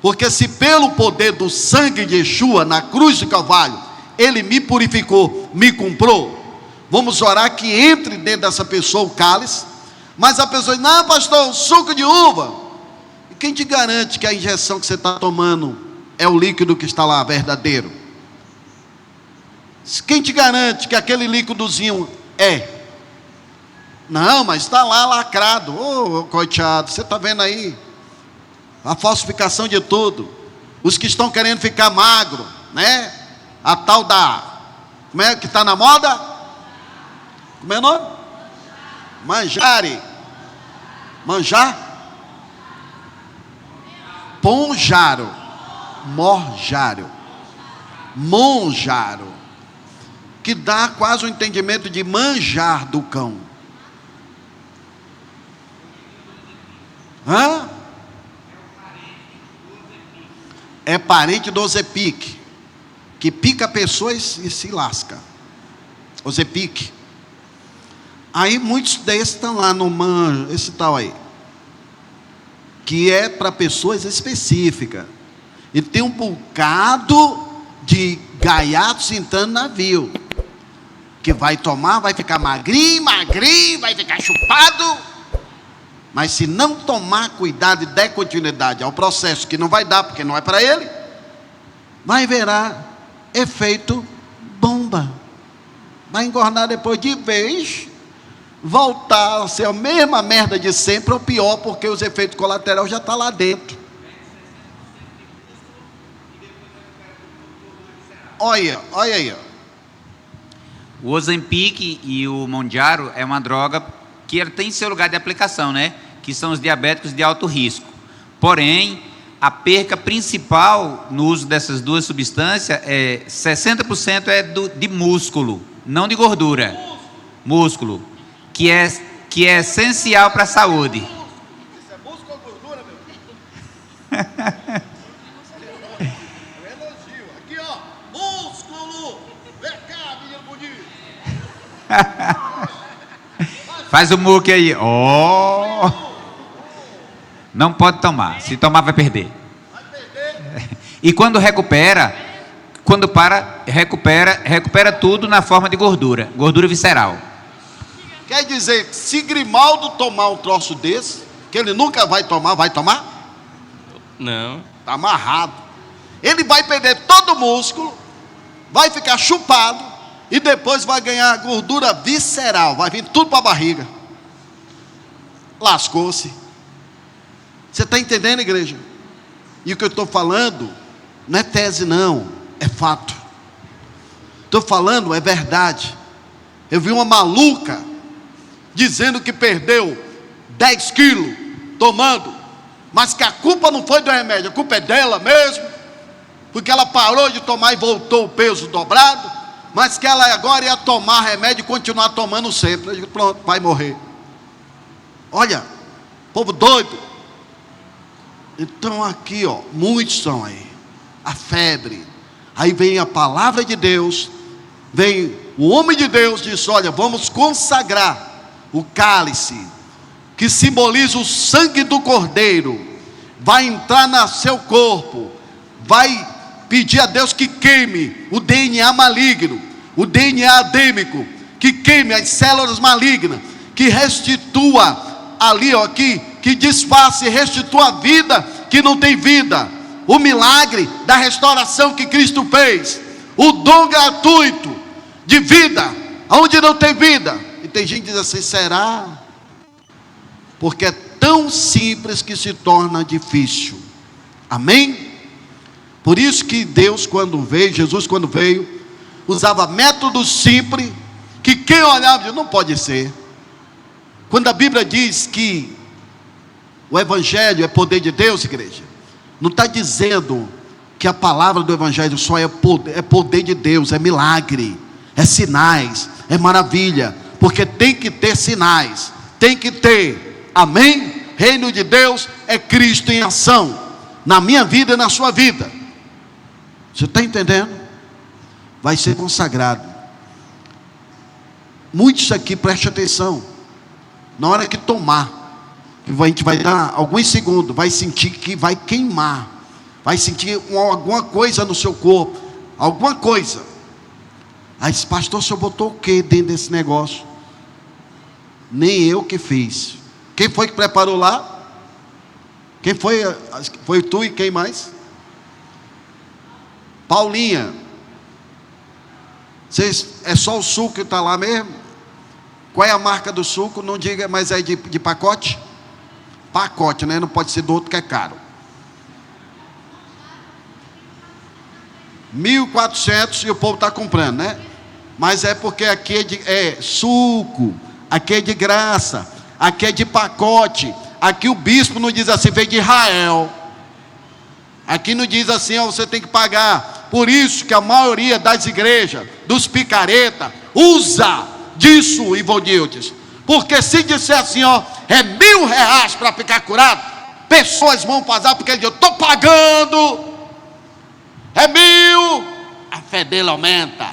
porque se pelo poder do sangue de Yeshua na cruz do Calvário, ele me purificou, me comprou, vamos orar que entre dentro dessa pessoa o cálice. Mas a pessoa diz: não, pastor, suco de uva. E quem te garante que a injeção que você está tomando é o líquido que está lá, verdadeiro? Quem te garante que aquele líquidozinho é? Não, mas está lá lacrado. Ô, coitado, você está vendo aí a falsificação de tudo. Os que estão querendo ficar magro, né? A tal da, como é que está na moda? Como é o nome? Manjare. Manjar? Ponjaro. Morjaro. Monjaro. Que dá quase o entendimento de manjar do cão. Hã? É parente do Ozepique, que pica pessoas e se lasca. Ozepique. Aí muitos desses estão lá no esse tal aí, que é para pessoas específicas. E tem um bocado de gaiatos entrando no navio, que vai tomar, vai ficar magrinho, vai ficar chupado. Mas se não tomar cuidado e der continuidade ao processo, que não vai dar, porque não é para ele, vai virar efeito bomba. Vai engordar depois de vez, voltar a ser a mesma merda de sempre, ou pior, porque os efeitos colaterais já estão lá dentro. Olha aí. Ó. O Ozempic e o Mounjaro é uma droga que ele tem seu lugar de aplicação, né? Que são os diabéticos de alto risco. Porém, a perca principal no uso dessas duas substâncias é 60% de músculo, não de gordura. Músculo, que é essencial para a saúde. Isso é músculo ou gordura, meu? É elogio. Aqui, ó, músculo. Vem cá, menino bonito. Faz o muque aí. Oh! Não pode tomar. Se tomar, vai perder. E quando recupera, recupera tudo na forma de gordura visceral. Quer dizer, se Grimaldo tomar um troço desse, que ele nunca vai tomar, vai tomar? Não. Está amarrado. Ele vai perder todo o músculo, vai ficar chupado, e depois vai ganhar gordura visceral, vai vir tudo para a barriga. Lascou-se. Você está entendendo, igreja? E o que eu estou falando não é tese não, é fato. Estou falando, é verdade. Eu vi uma maluca dizendo que perdeu 10 quilos tomando, mas que a culpa não foi do remédio, a culpa é dela mesmo, porque ela parou de tomar e voltou o peso dobrado, mas que ela agora ia tomar remédio e continuar tomando sempre. Eu digo: pronto, vai morrer. Olha, povo doido. Então aqui, ó, muitos são aí, a febre. Aí vem a palavra de Deus, vem o homem de Deus, diz: olha, vamos consagrar o cálice, que simboliza o sangue do Cordeiro, vai entrar no seu corpo, vai pedir a Deus que queime o DNA maligno, o DNA adêmico, que queime as células malignas, que restitua ali, ó, aqui, que desfaça e restitua a vida que não tem vida, o milagre da restauração que Cristo fez, o dom gratuito de vida, onde não tem vida. E tem gente que diz assim: será? Porque é tão simples que se torna difícil. Amém? Por isso que Deus, quando veio, Jesus quando veio, usava métodos simples, que quem olhava diz: não pode ser. Quando a Bíblia diz que o Evangelho é poder de Deus, igreja, não está dizendo que a palavra do Evangelho só é poder de Deus, é milagre, é sinais, é maravilha, porque tem que ter sinais, tem que ter, amém? Reino de Deus é Cristo em ação, na minha vida e na sua vida. Você está entendendo? Vai ser consagrado. Muitos aqui, preste atenção. Na hora que tomar, a gente vai dar alguns segundos, vai sentir que vai queimar, vai sentir alguma coisa no seu corpo, alguma coisa. Aí diz: pastor, o senhor botou o que dentro desse negócio? Nem eu que fiz. Quem foi que preparou lá? Quem foi? Foi tu e quem mais? Paulinha. É só o suco que está lá mesmo? Qual é a marca do suco? Não diga, mas é de pacote? Pacote, né? Não pode ser do outro que é caro. 1.400 e o povo está comprando, né? Mas é porque aqui é suco, aqui é de graça, aqui é de pacote. Aqui o bispo não diz assim, veio de Israel. Aqui não diz assim, ó, você tem que pagar. Por isso que a maioria das igrejas, dos picareta, usa disso, Ivonildes. Porque se disser assim, ó, é R$1.000 para ficar curado, pessoas vão fazer porque ele diz: eu estou pagando, é 1.000, a fé dele aumenta.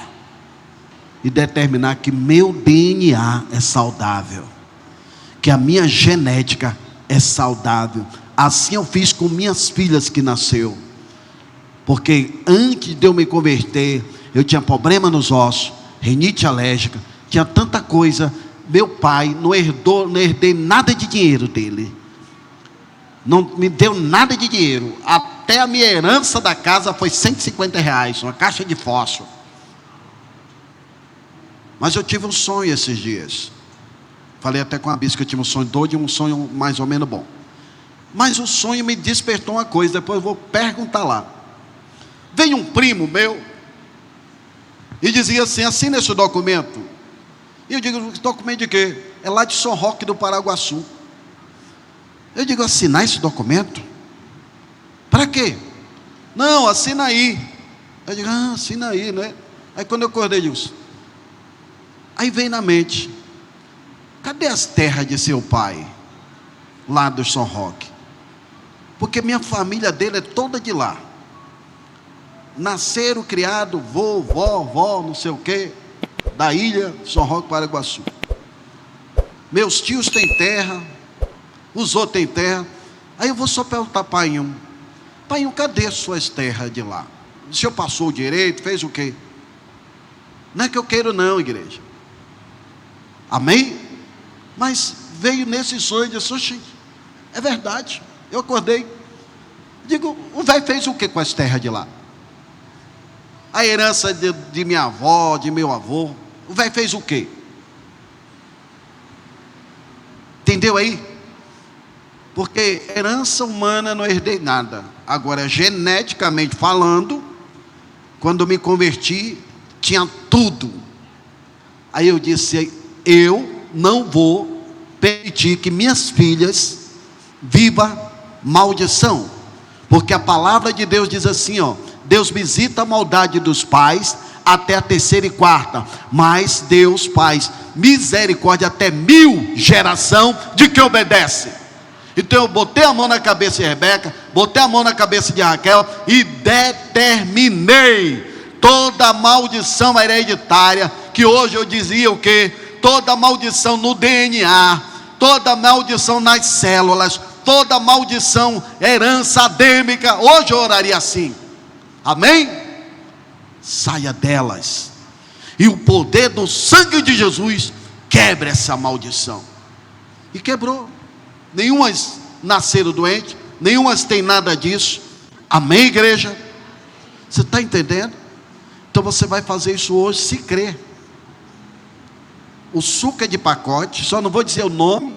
E determinar que meu DNA é saudável, que a minha genética é saudável. Assim eu fiz com minhas filhas que nasceu. Porque antes de eu me converter, eu tinha problema nos ossos, rinite alérgica, tinha tanta coisa. Meu pai não herdei nada de dinheiro dele, não me deu nada de dinheiro. Até a minha herança da casa foi R$150, uma caixa de fósforo. Mas eu tive um sonho esses dias. Falei até com a bispa que eu tive um sonho doido e um sonho mais ou menos bom. Mas o sonho me despertou uma coisa, depois eu vou perguntar lá. Veio um primo meu e dizia assim: assina esse documento. E eu digo: esse documento de quê? É lá de São Roque do Paraguaçu. Eu digo: assinar esse documento? Para quê? Não, assina aí. Eu digo: assina aí, né? Aí quando eu acordei, eu disse, aí vem na mente: cadê as terras de seu pai, lá do São Roque? Porque minha família dele é toda de lá. Nasceram, criado, vó, não sei o quê, da ilha São Roque, Paraguaçu. Meus tios têm terra, os outros têm terra. Aí eu vou só perguntar para Painho: Painho, cadê suas terras de lá? O senhor passou o direito, fez o quê? Não é que eu quero não, igreja. Amém? Mas veio nesse sonho e disse: oxi, é verdade. Eu acordei, digo: o velho fez o que com as terras de lá? A herança de minha avó, de meu avô, o velho fez o quê? Entendeu aí? Porque herança humana não herdei nada. Agora, geneticamente falando, quando me converti, tinha tudo. Aí eu disse: eu não vou permitir que minhas filhas vivam maldição. Porque a palavra de Deus diz assim, ó: Deus visita a maldade dos pais até a 3ª e 4ª, mas Deus faz misericórdia até 1000 geração de que obedece. Então eu botei a mão na cabeça de Rebeca, botei a mão na cabeça de Raquel e determinei toda maldição hereditária, que hoje eu dizia o quê? Toda maldição no DNA, toda maldição nas células, toda maldição, herança adêmica, hoje eu oraria assim. Amém? Saia delas, e o poder do sangue de Jesus quebra essa maldição. E quebrou. Nenhumas nasceram doentes, nenhumas tem nada disso. Amém, igreja? Você está entendendo? Então você vai fazer isso hoje, se crer. O suco é de pacote, só não vou dizer o nome,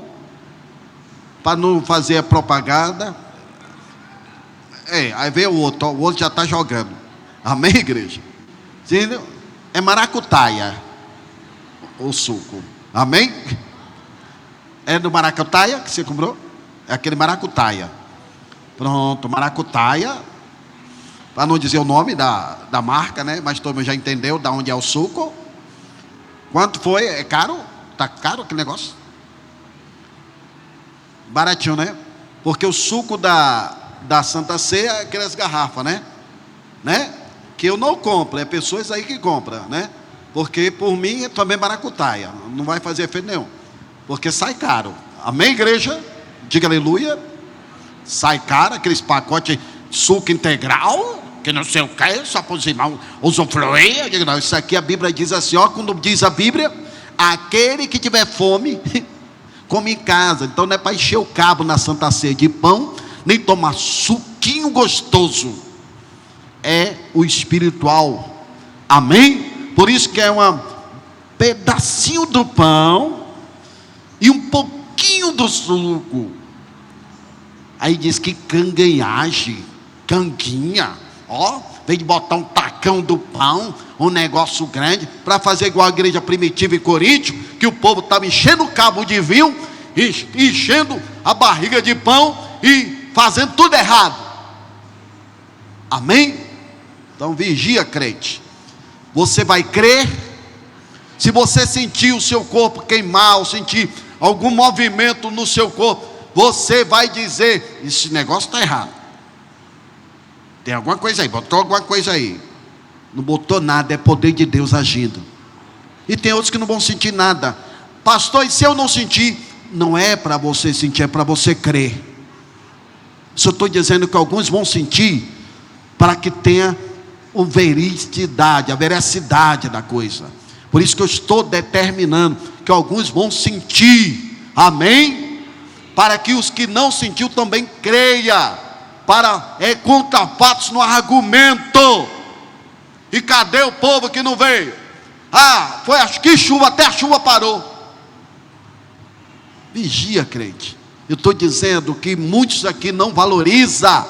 para não fazer a propaganda. Aí vem o outro já está jogando. Amém, igreja? Entendeu? É maracutaia o suco. Amém? É do maracutaia que você comprou? É aquele maracutaia. Pronto, maracutaia. Para não dizer o nome da marca, né? Mas todo mundo já entendeu de onde é o suco. Quanto foi? É caro? Está caro aquele negócio? Baratinho, né? Porque o suco da Santa Ceia é aquelas garrafas, né? Que eu não compro, é pessoas aí que compram, né? Porque por mim é também maracutaia. Não vai fazer efeito nenhum. Porque sai caro. Amém, igreja? Diga aleluia. Sai caro, aqueles pacotes de suco integral, que não sei o que, só para os irmãos usufruir. Eu digo, não, isso aqui a Bíblia diz assim, ó, quando diz a Bíblia, aquele que tiver fome, come em casa. Então não é para encher o cabo na Santa Ceia de pão, nem tomar suquinho gostoso. É o espiritual. Amém? Por isso que é um pedacinho do pão e um pouquinho do suco. Aí diz que canganhagem, canguinha, ó, vem de botar um tacão do pão, um negócio grande, para fazer igual a igreja primitiva em Coríntio, que o povo estava enchendo o cabo de vinho, enchendo a barriga de pão e fazendo tudo errado. Amém? Então vigia, crente. Você vai crer. Se você sentir o seu corpo queimar, ou sentir algum movimento no seu corpo, você vai dizer, esse negócio está errado. Tem alguma coisa aí, botou alguma coisa aí. Não botou nada, é poder de Deus agindo. E tem outros que não vão sentir nada. Pastor, e se eu não sentir? Não é para você sentir, é para você crer. Só estou dizendo que alguns vão sentir, para que tenha a veracidade da coisa. Por isso que eu estou determinando que alguns vão sentir. Amém? Para que os que não sentiu também creia, para contra fatos no argumento. E cadê o povo que não veio? Ah, foi acho que chuva, até a chuva parou. Vigia, crente. Eu estou dizendo que muitos aqui não valorizam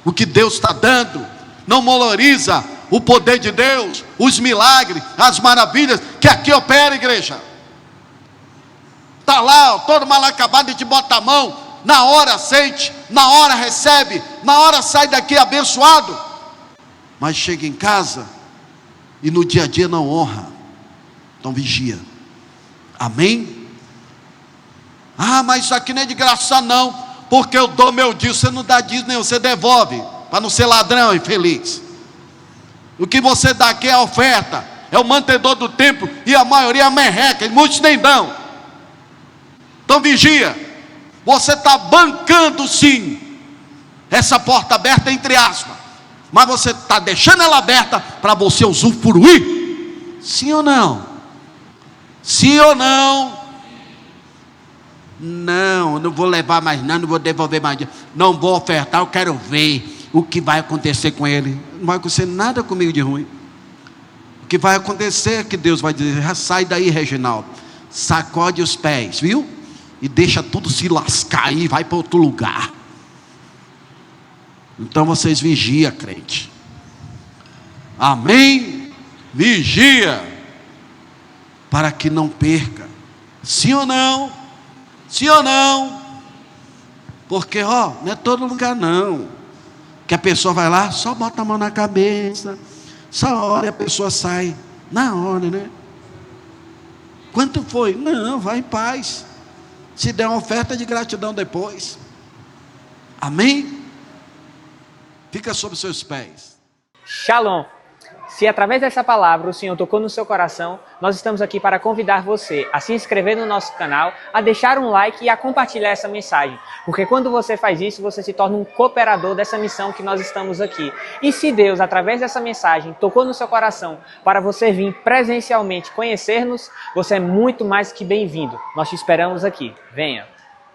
o que Deus está dando, não valoriza o poder de Deus, os milagres, as maravilhas que aqui opera, igreja. Está lá, todo mal acabado, e te bota a mão, na hora sente, na hora recebe, na hora sai daqui abençoado, mas chega em casa e no dia a dia não honra. Então vigia. Amém? Ah, mas isso aqui não é de graça não, porque eu dou meu dízimo. Você não dá dízimo nenhum, você devolve, para não ser ladrão infeliz. O que você dá aqui é a oferta, é o mantenedor do templo, e a maioria é merreca, e muitos nem dão. Então vigia, você está bancando sim, essa porta aberta entre aspas, mas você está deixando ela aberta para você usufruir, sim ou não? Sim ou não? Não, não vou levar mais nada, não vou devolver mais dinheiro, não vou ofertar, eu quero ver o que vai acontecer com ele. Não vai acontecer nada comigo de ruim. O que vai acontecer é que Deus vai dizer, sai daí, Reginaldo, sacode os pés, viu? E deixa tudo se lascar aí, vai para outro lugar. Então vocês vigia, crente. Amém? Vigia, para que não perca. Sim ou não? Sim ou não? Porque não é todo lugar não, que a pessoa vai lá, só bota a mão na cabeça, só ora e a pessoa sai na hora, né? Quanto foi? Não, vai em paz. Se der uma oferta de gratidão depois. Amém? Fica sobre os seus pés. Shalom! Se através dessa palavra o Senhor tocou no seu coração, nós estamos aqui para convidar você a se inscrever no nosso canal, a deixar um like e a compartilhar essa mensagem. Porque quando você faz isso, você se torna um cooperador dessa missão que nós estamos aqui. E se Deus, através dessa mensagem, tocou no seu coração para você vir presencialmente conhecer-nos, você é muito mais que bem-vindo. Nós te esperamos aqui. Venha!